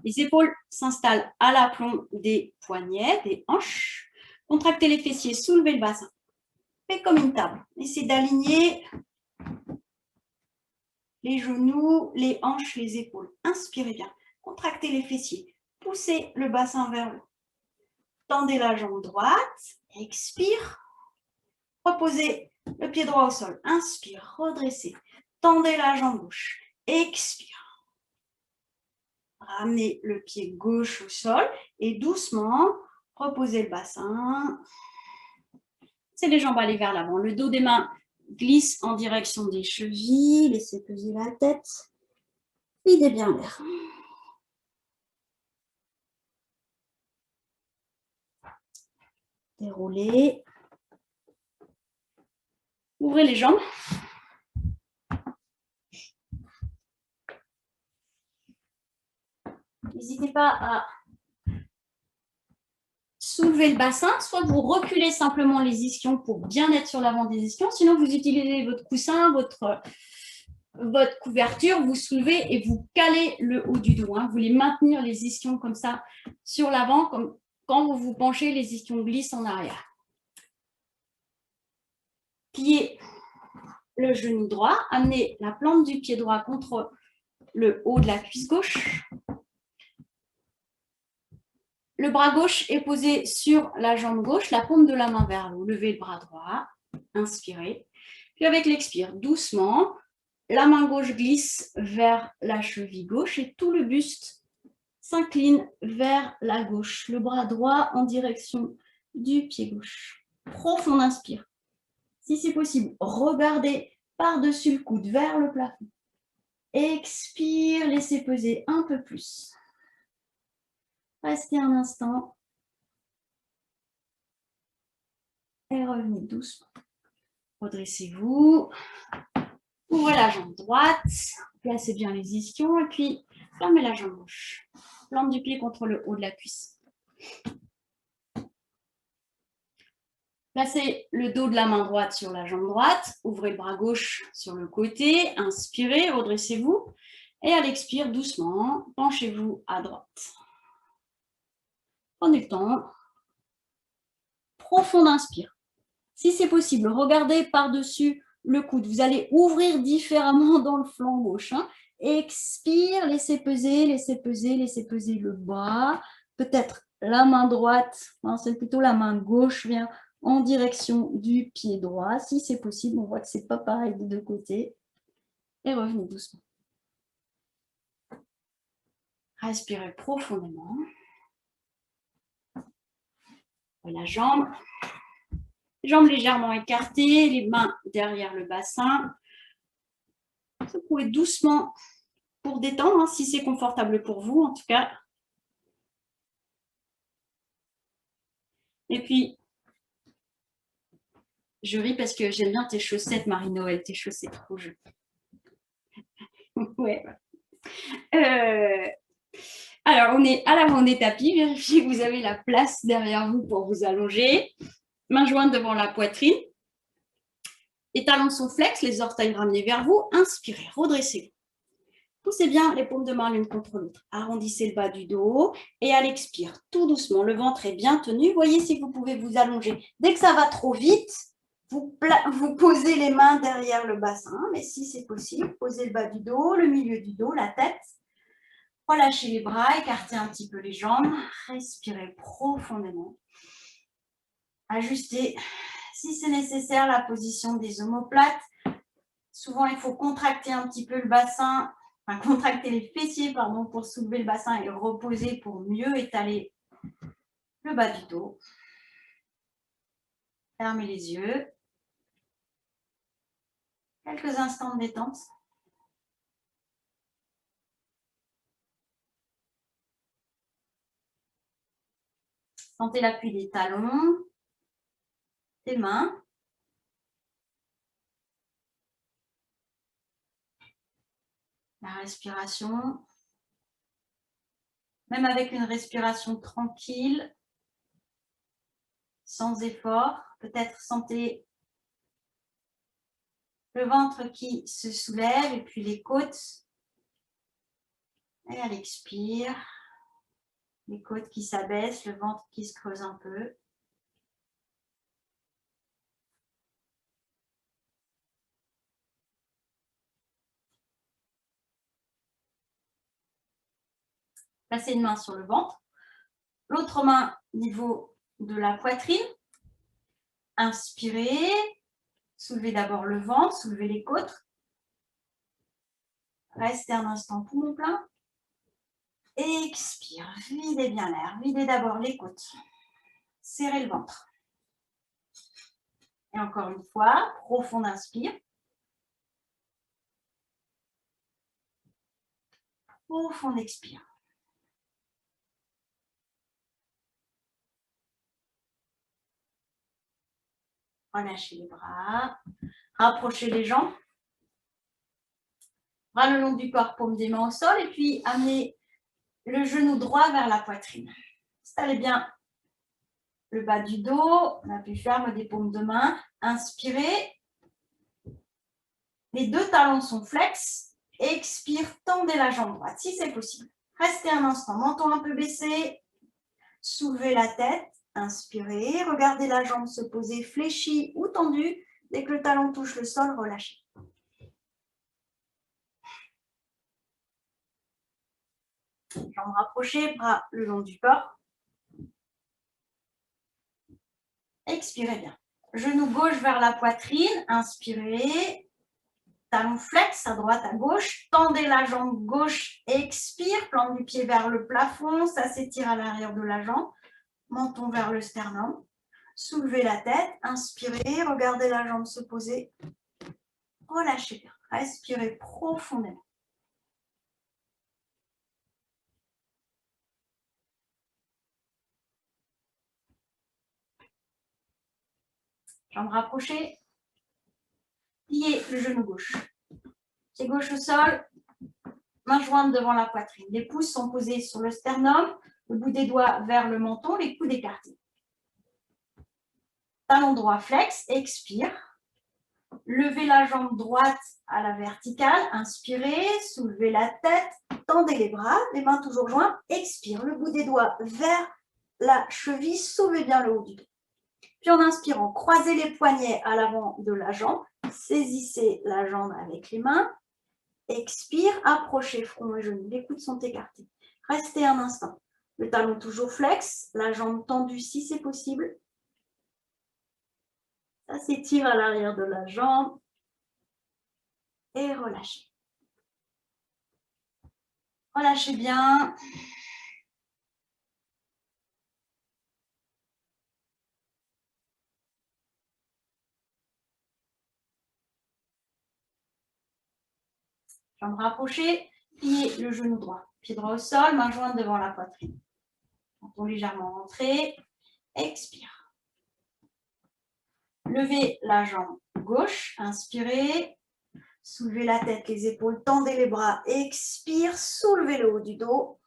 Les épaules s'installent à l'aplomb des poignets, des hanches. Contractez les fessiers, soulevez le bassin. Faites comme une table. Essayez d'aligner les genoux, les hanches, les épaules. Inspirez bien. Contractez les fessiers. Poussez le bassin vers le haut. Tendez la jambe droite. Expire. Reposez le pied droit au sol. Inspire. Redressez. Tendez la jambe gauche. Expire. Ramenez le pied gauche au sol et doucement, reposez le bassin. C'est les jambes aller vers l'avant. Le dos des mains glisse en direction des chevilles. Laissez peser la tête. Videz bien l'air. Déroulez. Ouvrez les jambes. N'hésitez pas à soulever le bassin, soit vous reculez simplement les ischions pour bien être sur l'avant des ischions, sinon vous utilisez votre coussin, votre couverture, vous soulevez et vous calez le haut du dos. Vous voulez maintenir les ischions comme ça sur l'avant, comme quand vous vous penchez, les ischions glissent en arrière. Pliez le genou droit, amenez la plante du pied droit contre le haut de la cuisse gauche. Le bras gauche est posé sur la jambe gauche, la paume de la main vers le haut. Levez le bras droit, inspirez. Puis avec l'expire, doucement, la main gauche glisse vers la cheville gauche et tout le buste s'incline vers la gauche. Le bras droit en direction du pied gauche. Profond inspire. Si c'est possible, regardez par-dessus le coude vers le plafond. Expire, laissez peser un peu plus. Restez un instant. Et revenez doucement. Redressez-vous. Ouvrez la jambe droite. Placez bien les ischions et puis fermez la jambe gauche. Plante du pied contre le haut de la cuisse. Placez le dos de la main droite sur la jambe droite. Ouvrez le bras gauche sur le côté. Inspirez, redressez-vous. Et à l'expire, doucement, penchez-vous à droite. Prenez le temps. Profond inspire. Si c'est possible, regardez par-dessus le coude. Vous allez ouvrir différemment dans le flanc gauche. Expire, laissez peser, laissez peser, laissez peser le bas. Peut-être la main droite, c'est plutôt la main gauche vient en direction du pied droit. Si c'est possible, on voit que ce n'est pas pareil des deux côtés. Et revenez doucement. Respirez profondément. La jambe. Jambes légèrement écartées, les mains derrière le bassin. Secouez doucement pour détendre, hein, si c'est confortable pour vous en tout cas. Et puis, je ris parce que j'aime bien tes chaussettes, Marie-Noël, tes chaussettes rouges. Ouais. Alors, on est à l'avant des tapis. Vérifiez que vous avez la place derrière vous pour vous allonger. Mains jointes devant la poitrine. Les talons sont flex, les orteils ramenés vers vous. Inspirez, redressez-vous. Poussez bien les paumes de main l'une contre l'autre. Arrondissez le bas du dos et à l'expire, tout doucement. Le ventre est bien tenu. Voyez si vous pouvez vous allonger. Dès que ça va trop vite, vous posez les mains derrière le bassin. Mais si c'est possible, posez le bas du dos, le milieu du dos, la tête. Relâchez les bras, écartez un petit peu les jambes. Respirez profondément. Ajustez, si c'est nécessaire, la position des omoplates. Souvent, il faut contracter un petit peu le bassin, enfin contracter les fessiers, pardon, pour soulever le bassin et reposer pour mieux étaler le bas du dos. Fermez les yeux. Quelques instants de détente. Sentez l'appui des talons, des mains. La respiration. Même avec une respiration tranquille, sans effort, peut-être sentez le ventre qui se soulève et puis les côtes. Et à l'expire, les côtes qui s'abaissent, le ventre qui se creuse un peu. Placez une main sur le ventre, l'autre main au niveau de la poitrine. Inspirez, soulevez d'abord le ventre, soulevez les côtes. Restez un instant poumon plein. Expire, videz bien l'air, videz d'abord les côtes. Serrez le ventre. Et encore une fois, profond inspire. Profond expire. Relâchez les bras. Rapprochez les jambes. Bras le long du corps, paume des mains au sol. Et puis, amenez le genou droit vers la poitrine. Installez bien le bas du dos. L'appui ferme des paumes de main. Inspirez. Les deux talons sont flex. Expire, tendez la jambe droite si c'est possible. Restez un instant, menton un peu baissé. Soulevez la tête. Inspirez. Regardez la jambe se poser fléchie ou tendue. Dès que le talon touche le sol, relâchez. Jambes rapprochées, bras le long du corps. Expirez bien. Genou gauche vers la poitrine. Inspirez. Talon flex à droite, à gauche. Tendez la jambe gauche. Expire. Plante du pied vers le plafond. Ça s'étire à l'arrière de la jambe. Menton vers le sternum. Soulevez la tête. Inspirez. Regardez la jambe se poser. Relâchez bien. Respirez profondément. Jambes rapprochées. Pliez le genou gauche. Pied gauche au sol. Mains jointes devant la poitrine. Les pouces sont posés sur le sternum. Le bout des doigts vers le menton. Les coudes écartés. Talon droit flex. Expire. Levez la jambe droite à la verticale. Inspirez. Soulevez la tête. Tendez les bras. Les mains toujours jointes. Expire. Le bout des doigts vers la cheville. Sauvez bien le haut du dos. Puis en inspirant, croisez les poignets à l'avant de la jambe. Saisissez la jambe avec les mains. Expire, approchez front et genoux. Les coudes sont écartés. Restez un instant. Le talon toujours flex, la jambe tendue si c'est possible. Ça s'étire à l'arrière de la jambe. Et relâchez. Relâchez bien. Jambes rapprochées, pliez le genou droit. Pied droit au sol, main jointe devant la poitrine. Menton légèrement rentré. Expire. Levez la jambe gauche. Inspirez. Soulevez la tête, les épaules, tendez les bras. Expire. Soulevez le haut du dos.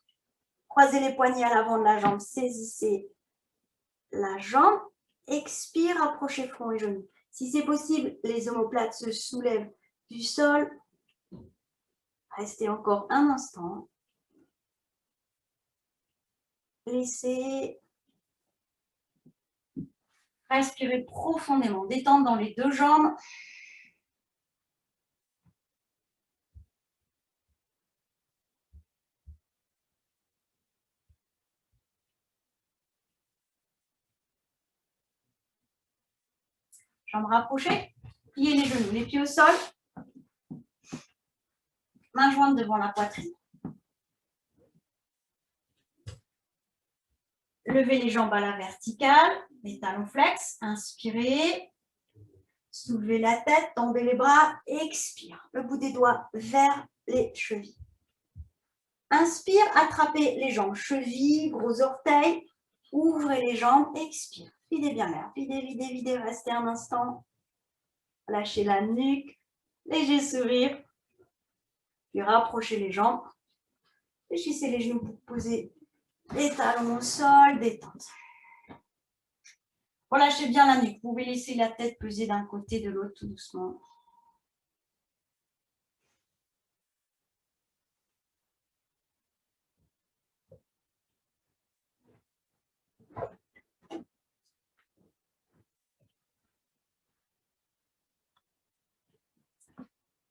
Croisez les poignets à l'avant de la jambe. Saisissez la jambe. Expire. Approchez front et genoux. Si c'est possible, les omoplates se soulèvent du sol. Restez encore un instant. Laissez respirer profondément. Détente dans les deux jambes. Jambes rapprochées. Pliez les genoux, les pieds au sol. Main jointe devant la poitrine. Levez les jambes à la verticale, les talons flex. Inspirez. Soulevez la tête, tendez les bras. Expire. Le bout des doigts vers les chevilles. Inspire, attrapez les jambes. Chevilles, gros orteils. Ouvrez les jambes. Expire. Videz bien l'air. Videz, videz, videz. Restez un instant. Lâchez la nuque. Léger sourire. Puis rapprochez les jambes. Fléchissez les genoux pour poser les talons au sol. Détente. Relâchez bien la nuque. Vous pouvez laisser la tête peser d'un côté, de l'autre, tout doucement.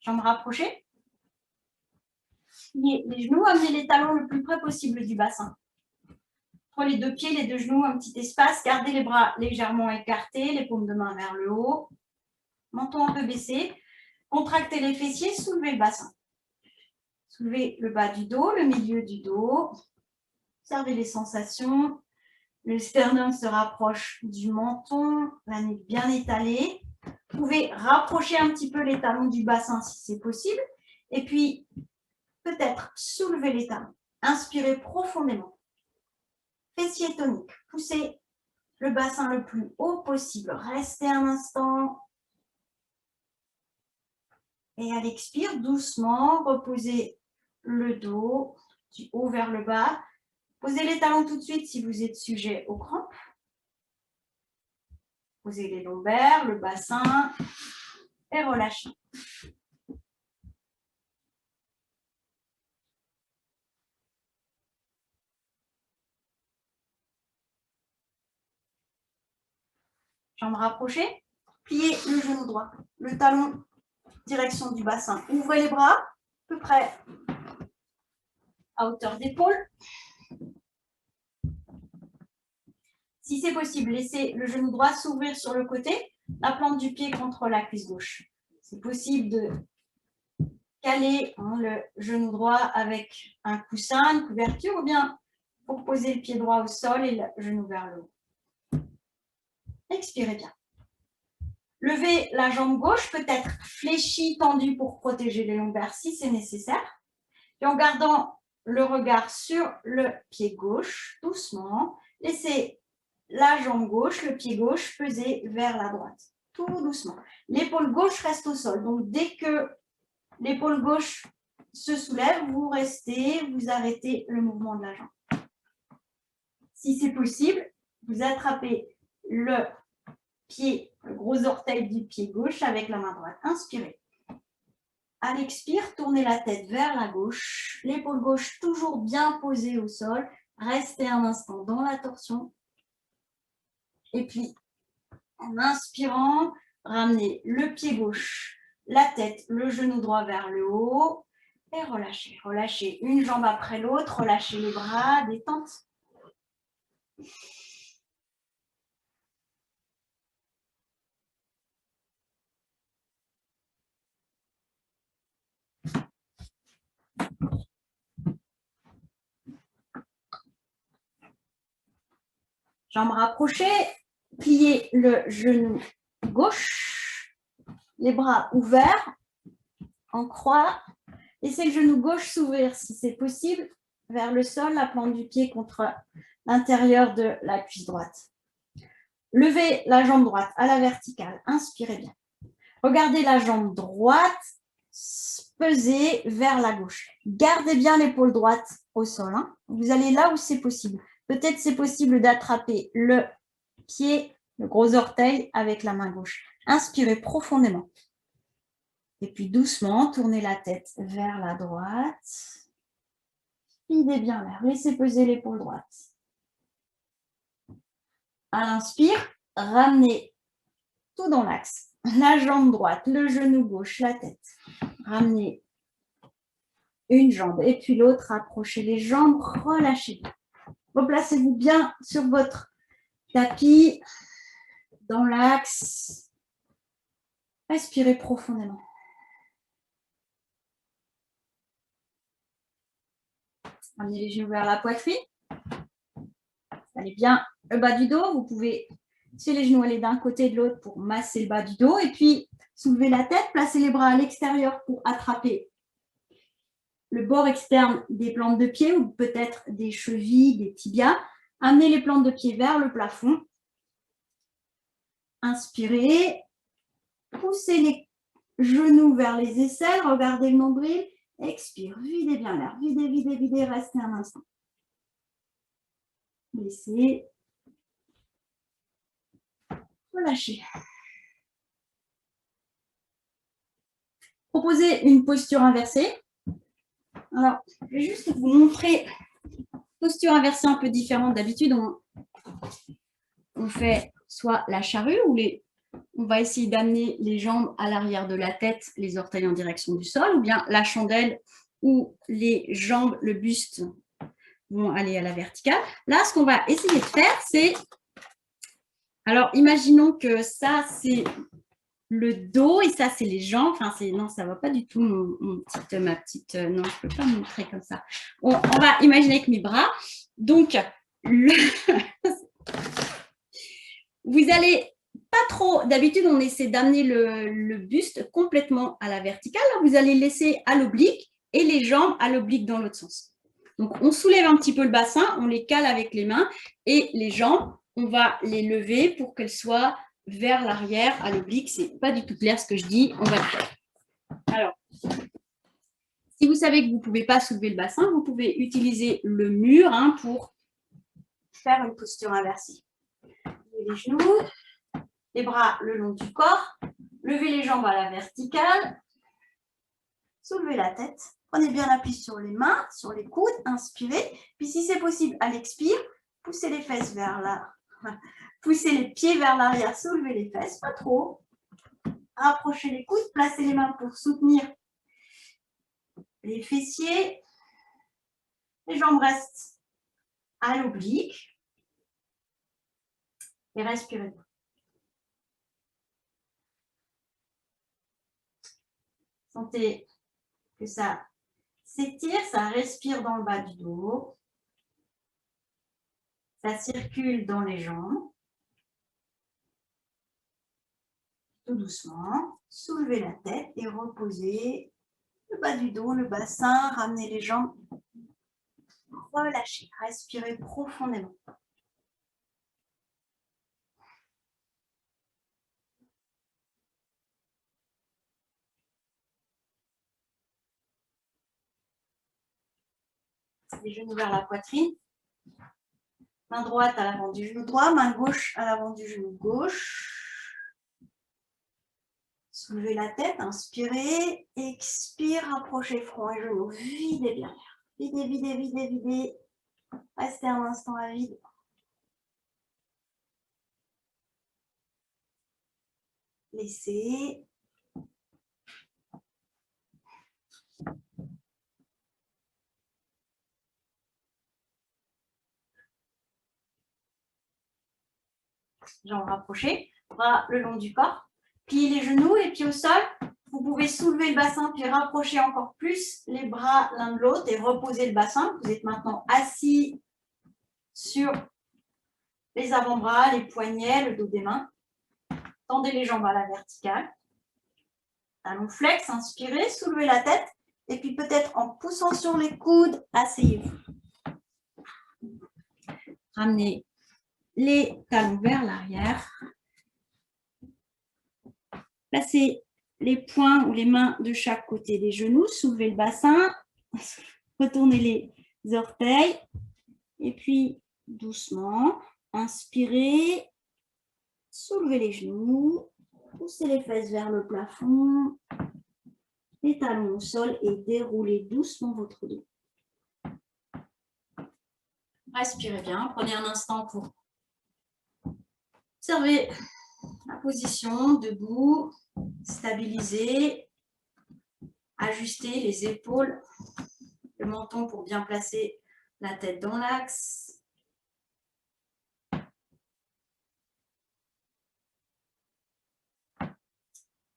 Jambes rapprochées. Pliez les genoux, amenez les talons le plus près possible du bassin. Entre les deux pieds, les deux genoux, un petit espace. Gardez les bras légèrement écartés, les paumes de main vers le haut. Menton un peu baissé. Contractez les fessiers, soulevez le bassin. Soulevez le bas du dos, le milieu du dos. Observez les sensations. Le sternum se rapproche du menton, la nuque bien étalée. Vous pouvez rapprocher un petit peu les talons du bassin si c'est possible. Et puis, peut-être soulever les talons. Inspirez profondément. Fessiers toniques. Poussez le bassin le plus haut possible. Restez un instant. Et à l'expire, doucement, reposez le dos du haut vers le bas. Posez les talons tout de suite si vous êtes sujet aux crampes. Posez les lombaires, le bassin et relâchez. Jambes rapprochées. Pliez le genou droit. Le talon, direction du bassin. Ouvrez les bras, à peu près à hauteur d'épaule. Si c'est possible, laissez le genou droit s'ouvrir sur le côté, la plante du pied contre la cuisse gauche. C'est possible de caler le genou droit avec un coussin, une couverture, ou bien pour poser le pied droit au sol et le genou vers le haut. Expirez bien. Levez la jambe gauche, peut-être fléchie, tendue pour protéger les lombaires si c'est nécessaire. Et en gardant le regard sur le pied gauche, doucement, laissez la jambe gauche, le pied gauche peser vers la droite. Tout doucement. L'épaule gauche reste au sol. Donc, dès que l'épaule gauche se soulève, vous restez, vous arrêtez le mouvement de la jambe. Si c'est possible, vous attrapez le pied, le gros orteil du pied gauche avec la main droite. Inspirez. À l'expire, tournez la tête vers la gauche. L'épaule gauche toujours bien posée au sol. Restez un instant dans la torsion. Et puis, en inspirant, ramenez le pied gauche, la tête, le genou droit vers le haut. Et relâchez. Relâchez une jambe après l'autre. Relâchez les bras. Détente. Jambes rapprochées, pliez le genou gauche, les bras ouverts, en croix, Laissez le genou gauche s'ouvrir si c'est possible vers le sol, la plante du pied contre l'intérieur de la cuisse droite. Levez la jambe droite à la verticale. Inspirez bien. Regardez la jambe droite peser vers la gauche. Gardez bien l'épaule droite au sol. Hein. Vous allez là où c'est possible. Peut-être c'est possible d'attraper le pied, le gros orteil avec la main gauche. Inspirez profondément. Et puis doucement, tournez la tête vers la droite. Videz bien l'air. Laissez peser l'épaule droite. À l'inspire, ramenez tout dans l'axe. La jambe droite, le genou gauche, la tête. Ramenez une jambe et puis l'autre. Approchez les jambes, relâchez. Replacez-vous bien sur votre tapis, dans l'axe. Respirez profondément. Ramenez les genoux vers la poitrine. Allez bien le bas du dos. Vous pouvez, si les genoux aller d'un côté et de l'autre pour masser le bas du dos. Et puis, soulevez la tête, placez les bras à l'extérieur pour attraper le bord externe des plantes de pied ou peut-être des chevilles, des tibias. Amenez les plantes de pied vers le plafond. Inspirez. Poussez les genoux vers les aisselles. Regardez le nombril. Expire. Videz bien l'air. Videz, videz, videz. Restez un instant. Laissez. Relâchez. Proposez une posture inversée. Alors, je vais juste vous montrer une posture inversée un peu différente. D'habitude, on fait soit la charrue ou on va essayer d'amener les jambes à l'arrière de la tête, les orteils en direction du sol, ou bien la chandelle où les jambes, le buste vont aller à la verticale. Là, ce qu'on va essayer de faire, c'est... Alors, imaginons que ça, c'est le dos et ça, c'est les jambes. Enfin, non, ça ne va pas du tout, ma petite... non, je ne peux pas montrer comme ça. On va imaginer avec mes bras. Donc, vous allez pas trop... D'habitude, on essaie d'amener le buste complètement à la verticale. Là, vous allez laisser à l'oblique et les jambes à l'oblique dans l'autre sens. Donc, on soulève un petit peu le bassin, on les cale avec les mains et les jambes, on va les lever pour qu'elles soient vers l'arrière à l'oblique. Ce n'est pas du tout clair ce que je dis, on va le faire. Alors, si vous savez que vous ne pouvez pas soulever le bassin, vous pouvez utiliser le mur pour faire une posture inversée. Les genoux, les bras le long du corps, levez les jambes à la verticale, soulevez la tête. Prenez bien l'appui sur les mains, sur les coudes, inspirez. Puis si c'est possible, à l'expire, poussez les fesses vers là. Poussez les pieds vers l'arrière, soulevez les fesses, pas trop. Rapprochez les coudes, placez les mains pour soutenir les fessiers. Les jambes restent à l'oblique. Et respirez. Sentez que ça s'étire, ça respire dans le bas du dos. Ça circule dans les jambes. Tout doucement, soulevez la tête et reposez le bas du dos, le bassin, ramenez les jambes. Relâchez, respirez profondément. Les genoux vers la poitrine. Main droite à l'avant du genou droit, main gauche à l'avant du genou gauche. Soulevez la tête, inspirez, expire, rapprochez front et genoux. Videz bien l'air. Videz, videz, videz, videz. Restez un instant à vide. Laissez. Jambes rapprochées, bras le long du corps. Pliez les genoux, les pieds au sol. Vous pouvez soulever le bassin puis rapprocher encore plus les bras l'un de l'autre et reposer le bassin. Vous êtes maintenant assis sur les avant-bras, les poignets, le dos des mains. Tendez les jambes à la verticale. Talons flex, inspirez, soulevez la tête Et puis peut-être en poussant sur les coudes, asseyez-vous. Ramenez les talons vers l'arrière. Placez les poings ou les mains de chaque côté des genoux. Soulevez le bassin. Retournez les orteils. Et puis, doucement, inspirez. Soulevez les genoux. Poussez les fesses vers le plafond. Les talons au sol et déroulez doucement votre dos. Respirez bien. Prenez un instant pour observer la position debout, stabiliser, ajuster les épaules, le menton pour bien placer la tête dans l'axe.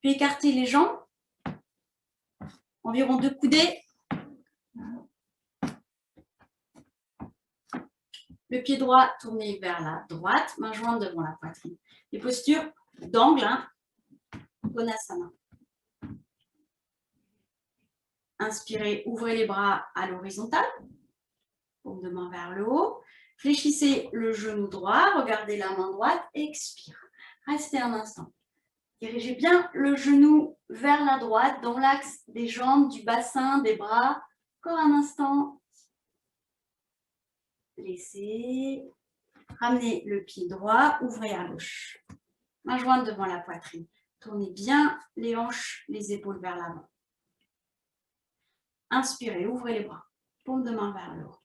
Puis écartez les jambes, environ 2 coudées. Le pied droit tourné vers la droite, main jointe devant la poitrine. Les postures d'angle, Konasana. Inspirez, ouvrez les bras à l'horizontale, paume de main vers le haut. Fléchissez le genou droit, regardez la main droite, expire. Restez un instant. Dirigez bien le genou vers la droite, dans l'axe des jambes, du bassin, des bras. Encore un instant. Laissez. Ramenez le pied droit, ouvrez à gauche. Main jointe devant la poitrine. Tournez bien les hanches, les épaules vers l'avant. Inspirez, ouvrez les bras. Paume de main vers le haut.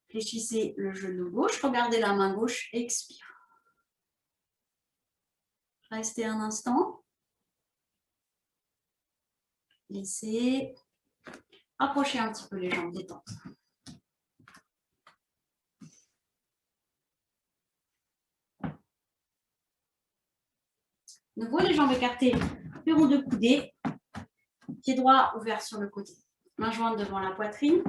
Fléchissez le genou gauche, regardez la main gauche, expire. Restez un instant. Laissez. Approchez un petit peu les jambes, détente. De nouveau, les jambes écartées, rond de coudées. Pied droit ouvert sur le côté. Main jointe devant la poitrine.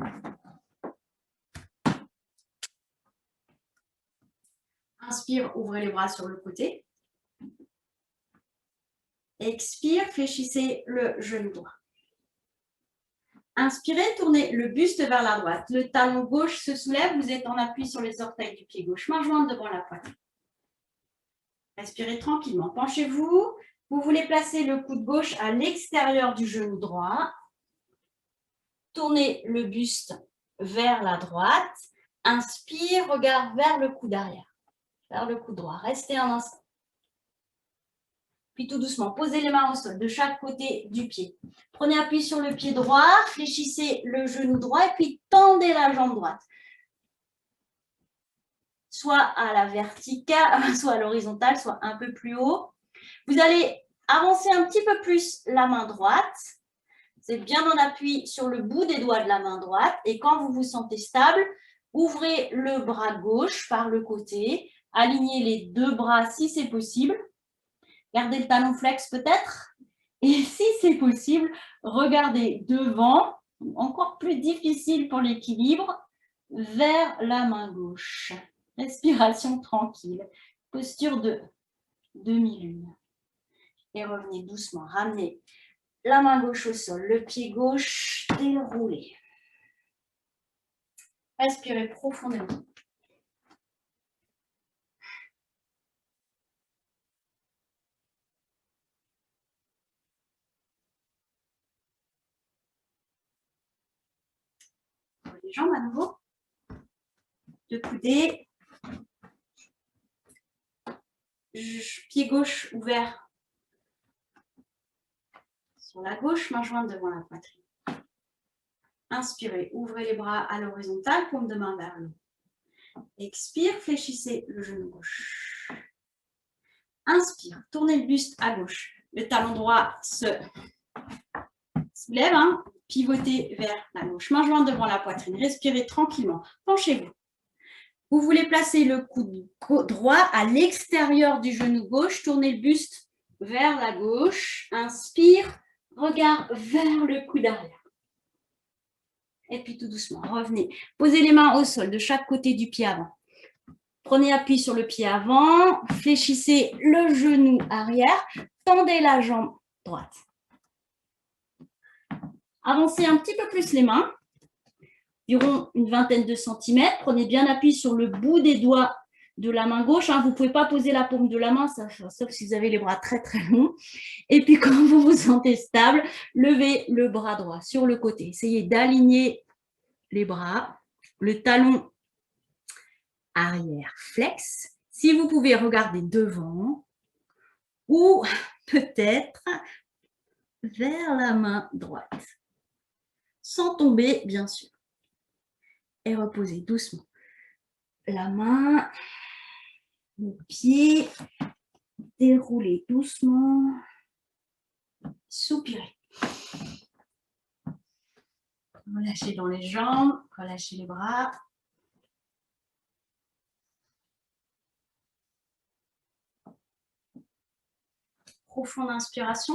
Inspire, ouvrez les bras sur le côté. Expire, fléchissez le genou droit. Inspirez, tournez le buste vers la droite. Le talon gauche se soulève, vous êtes en appui sur les orteils du pied gauche. Main jointe devant la poitrine. Respirez tranquillement. Penchez-vous. Vous voulez placer le coude gauche à l'extérieur du genou droit. Tournez le buste vers la droite. Inspire, regard vers le coude arrière, vers le coude droit. Restez un instant. Puis tout doucement, posez les mains au sol de chaque côté du pied. Prenez appui sur le pied droit, fléchissez le genou droit et puis tendez la jambe droite. Soit à la verticale, soit à l'horizontale, soit un peu plus haut. Vous allez avancer un petit peu plus la main droite. Vous êtes bien en appui sur le bout des doigts de la main droite. Et quand vous vous sentez stable, ouvrez le bras gauche par le côté. Alignez les deux bras si c'est possible. Gardez le talon flex peut-être. Et si c'est possible, regardez devant, encore plus difficile pour l'équilibre, vers la main gauche. Respiration tranquille. Posture de demi-lune. Et revenez doucement. Ramenez la main gauche au sol, le pied gauche déroulé. Respirez profondément. Les jambes à nouveau. Deux coudées. Pied gauche ouvert sur la gauche, main jointe devant la poitrine. Inspirez, ouvrez les bras à l'horizontale, paume de main vers le haut. Expire, fléchissez le genou gauche. Inspire, tournez le buste à gauche. Le talon droit se soulève, pivotez vers la gauche. Main jointe devant la poitrine. Respirez tranquillement. Penchez-vous. Vous voulez placer le coude droit à l'extérieur du genou gauche. Tournez le buste vers la gauche. Inspire, regard vers le coude arrière. Et puis tout doucement, revenez. Posez les mains au sol de chaque côté du pied avant. Prenez appui sur le pied avant. Fléchissez le genou arrière. Tendez la jambe droite. Avancez un petit peu plus les mains, environ une vingtaine de centimètres. Prenez bien appui sur le bout des doigts de la main gauche. Vous ne pouvez pas poser la paume de la main, sauf si vous avez les bras très très longs. Et puis quand vous vous sentez stable, levez le bras droit sur le côté. Essayez d'aligner les bras, le talon arrière flex. Si vous pouvez regarder devant ou peut-être vers la main droite, sans tomber bien sûr. Et reposez doucement la main, le pied, déroulez doucement, soupirez. Relâchez dans les jambes, relâchez les bras. Profonde inspiration.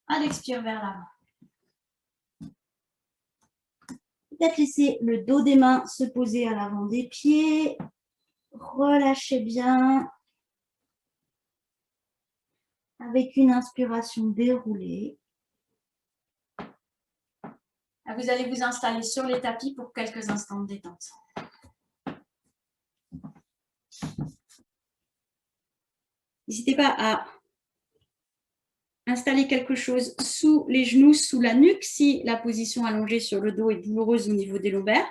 À l'expire vers l'avant. Peut-être laisser le dos des mains se poser à l'avant des pieds. Relâchez bien. Avec une inspiration déroulée. Vous allez vous installer sur les tapis pour quelques instants de détente. N'hésitez pas à installer quelque chose sous les genoux, sous la nuque, si la position allongée sur le dos est douloureuse au niveau des lombaires.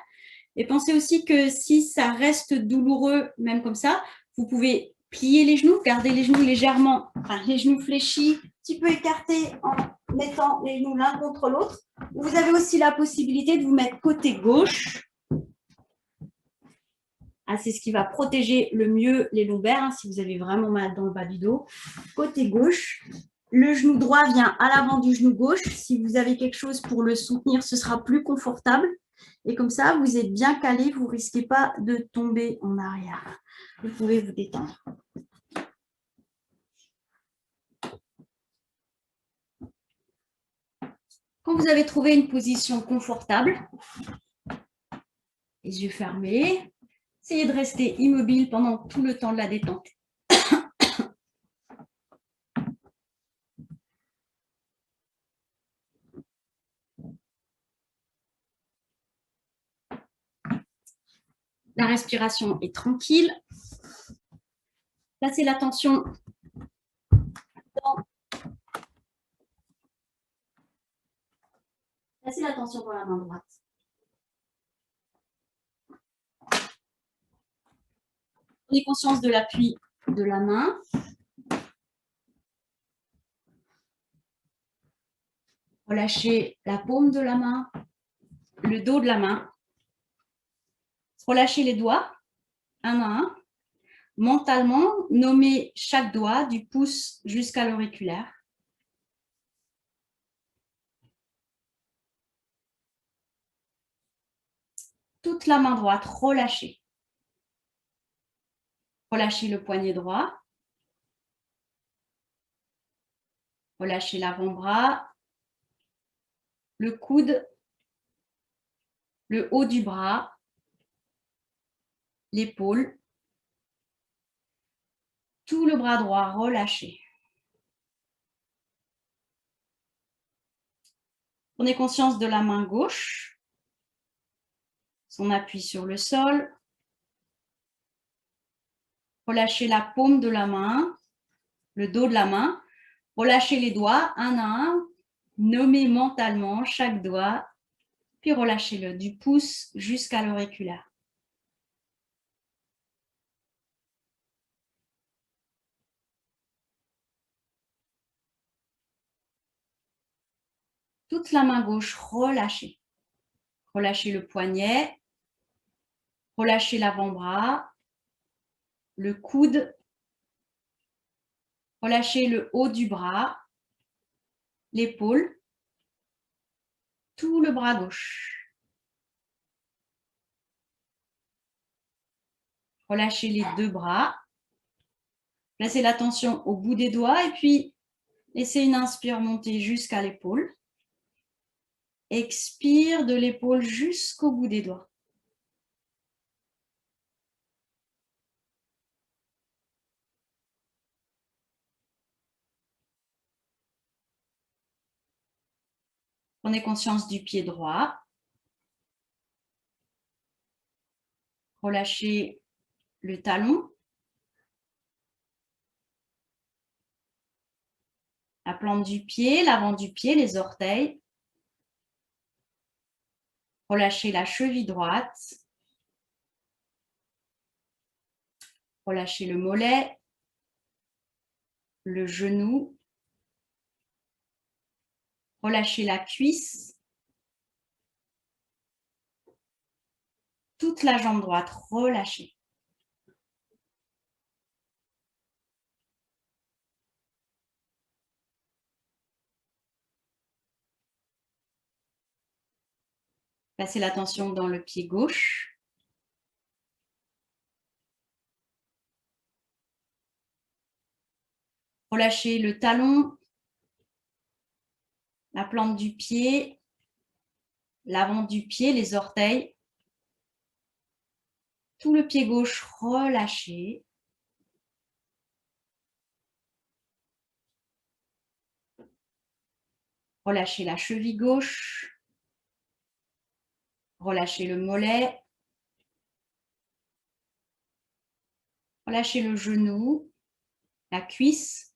Et pensez aussi que si ça reste douloureux, même comme ça, vous pouvez plier les genoux, garder les genoux légèrement, les genoux fléchis, un petit peu écartés en mettant les genoux l'un contre l'autre. Vous avez aussi la possibilité de vous mettre côté gauche. C'est ce qui va protéger le mieux les lombaires, si vous avez vraiment mal dans le bas du dos. Côté gauche, le genou droit vient à l'avant du genou gauche. Si vous avez quelque chose pour le soutenir, ce sera plus confortable. Et comme ça, vous êtes bien calé, vous ne risquez pas de tomber en arrière. Vous pouvez vous détendre. Quand vous avez trouvé une position confortable, les yeux fermés, essayez de rester immobile pendant tout le temps de la détente. La respiration est tranquille. Placez l'attention dans la main droite. Prenez conscience de l'appui de la main. Relâchez la paume de la main, le dos de la main. Relâchez les doigts, un à un. Mentalement, nommez chaque doigt du pouce jusqu'à l'auriculaire. Toute la main droite, relâchez. Relâchez le poignet droit. Relâchez l'avant-bras, le coude, le haut du bras, l'épaule. Tout le bras droit relâché. Prenez conscience de la main gauche, son appui sur le sol. Relâchez la paume de la main, le dos de la main. Relâchez les doigts un à un. Nommez mentalement chaque doigt, puis relâchez-le du pouce jusqu'à l'auriculaire. Toute la main gauche relâchée. Relâchez le poignet, relâchez l'avant-bras, le coude, relâchez le haut du bras, l'épaule, tout le bras gauche. Relâchez les deux bras. Placez l'attention au bout des doigts et puis laissez une inspire monter jusqu'à l'épaule. Expire de l'épaule jusqu'au bout des doigts. Prenez conscience du pied droit. Relâchez le talon. La plante du pied, l'avant du pied, les orteils. Relâchez la cheville droite. Relâchez le mollet, le genou. Relâchez la cuisse. Toute la jambe droite, relâchez. Placez l'attention dans le pied gauche. Relâchez le talon, la plante du pied, l'avant du pied, les orteils. Tout le pied gauche, relâchez. Relâchez la cheville gauche. Relâchez le mollet. Relâchez le genou, la cuisse,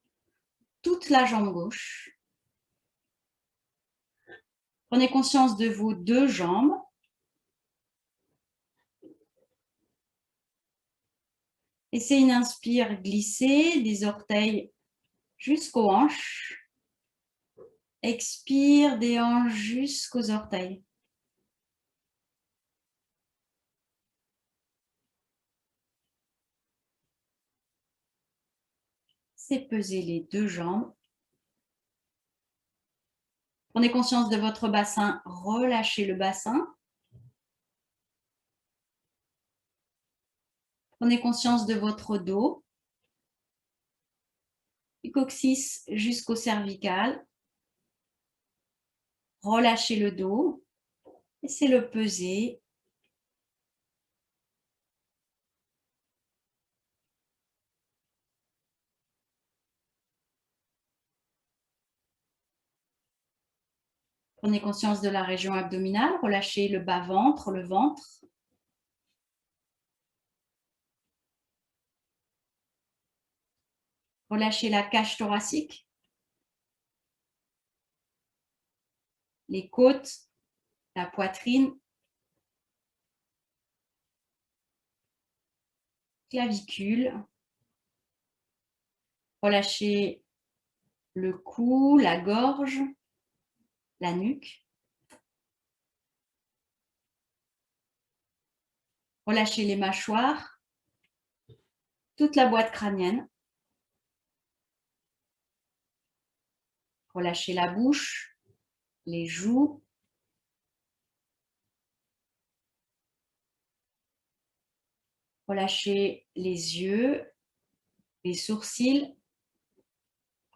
toute la jambe gauche. Prenez conscience de vos deux jambes. Essayez une inspire, glisser des orteils jusqu'aux hanches. Expire des hanches jusqu'aux orteils. C'est peser les deux jambes. Prenez conscience de votre bassin, relâchez le bassin. Prenez conscience de votre dos, du coccyx jusqu'au cervical. Relâchez le dos, laissez-le peser. Prenez conscience de la région abdominale, relâchez le bas-ventre, le ventre. Relâchez la cage thoracique, les côtes, la poitrine, clavicule. Relâchez le cou, la gorge, la nuque. Relâchez les mâchoires, toute la boîte crânienne. Relâchez la bouche, les joues. Relâchez les yeux, les sourcils.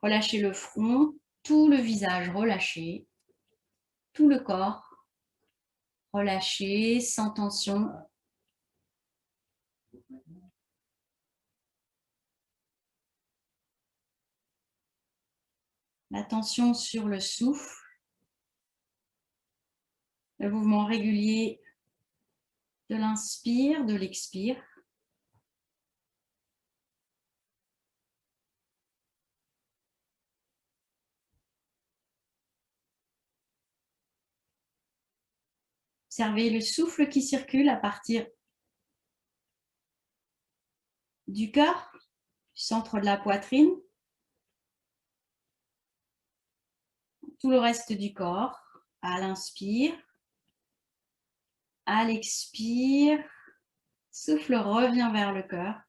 Relâchez le front, tout le visage relâché, tout le corps relâché, sans tension. L'attention sur le souffle, le mouvement régulier de l'inspire, de l'expire. Observez le souffle qui circule à partir du cœur, du centre de la poitrine, tout le reste du corps, à l'inspire, à l'expire, souffle revient vers le cœur.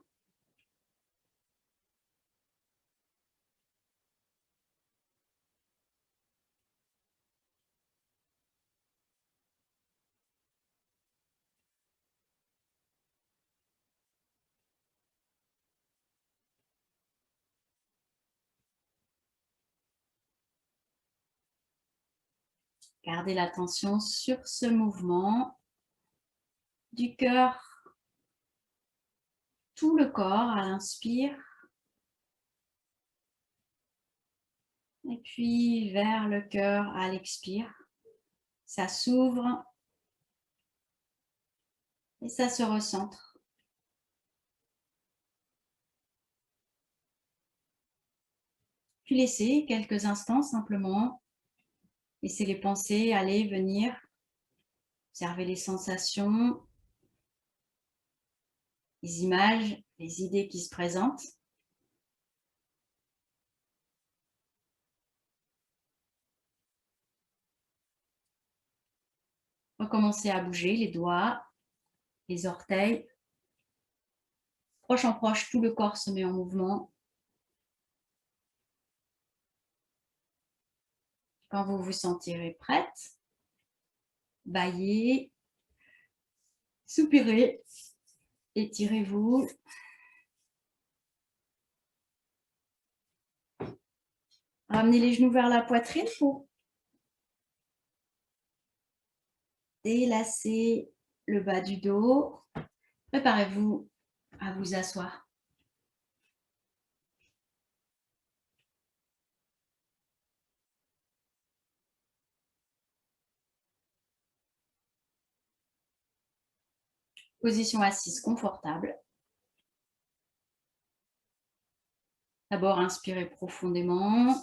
Gardez l'attention sur ce mouvement du cœur, tout le corps à l'inspire. Et puis vers le cœur à l'expire. Ça s'ouvre et ça se recentre. Puis laissez quelques instants simplement. Laissez les pensées aller, venir. Observez les sensations, les images, les idées qui se présentent. Recommencez à bouger les doigts, les orteils. Proche en proche, tout le corps se met en mouvement. Quand vous vous sentirez prête, bâillez, soupirez, étirez-vous. Ramenez les genoux vers la poitrine pour délasser le bas du dos. Préparez-vous à vous asseoir. Position assise confortable. D'abord, inspirez profondément.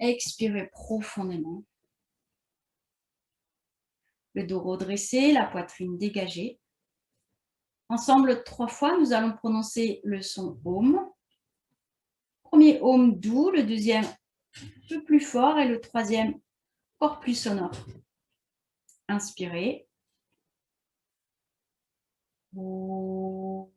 Expirez profondément. Le dos redressé, la poitrine dégagée. Ensemble, 3 fois, nous allons prononcer le son Om. Premier Om doux, le deuxième un peu plus fort et le troisième encore plus sonore. Inspirez. Om.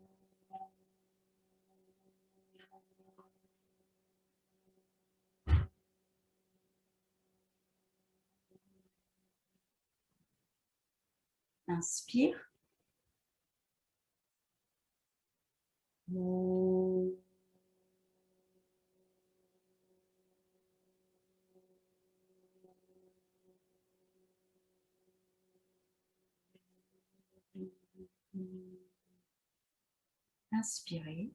Inspire. Om. Inspirez.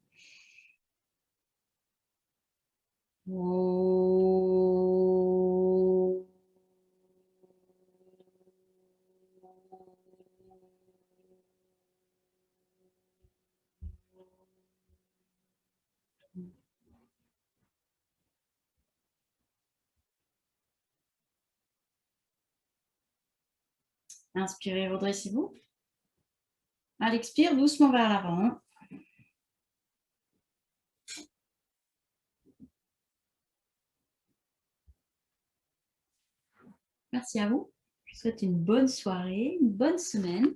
Om. Inspirez, redressez-vous. À l'expire, doucement vers l'avant. Merci à vous. Je vous souhaite une bonne soirée, une bonne semaine.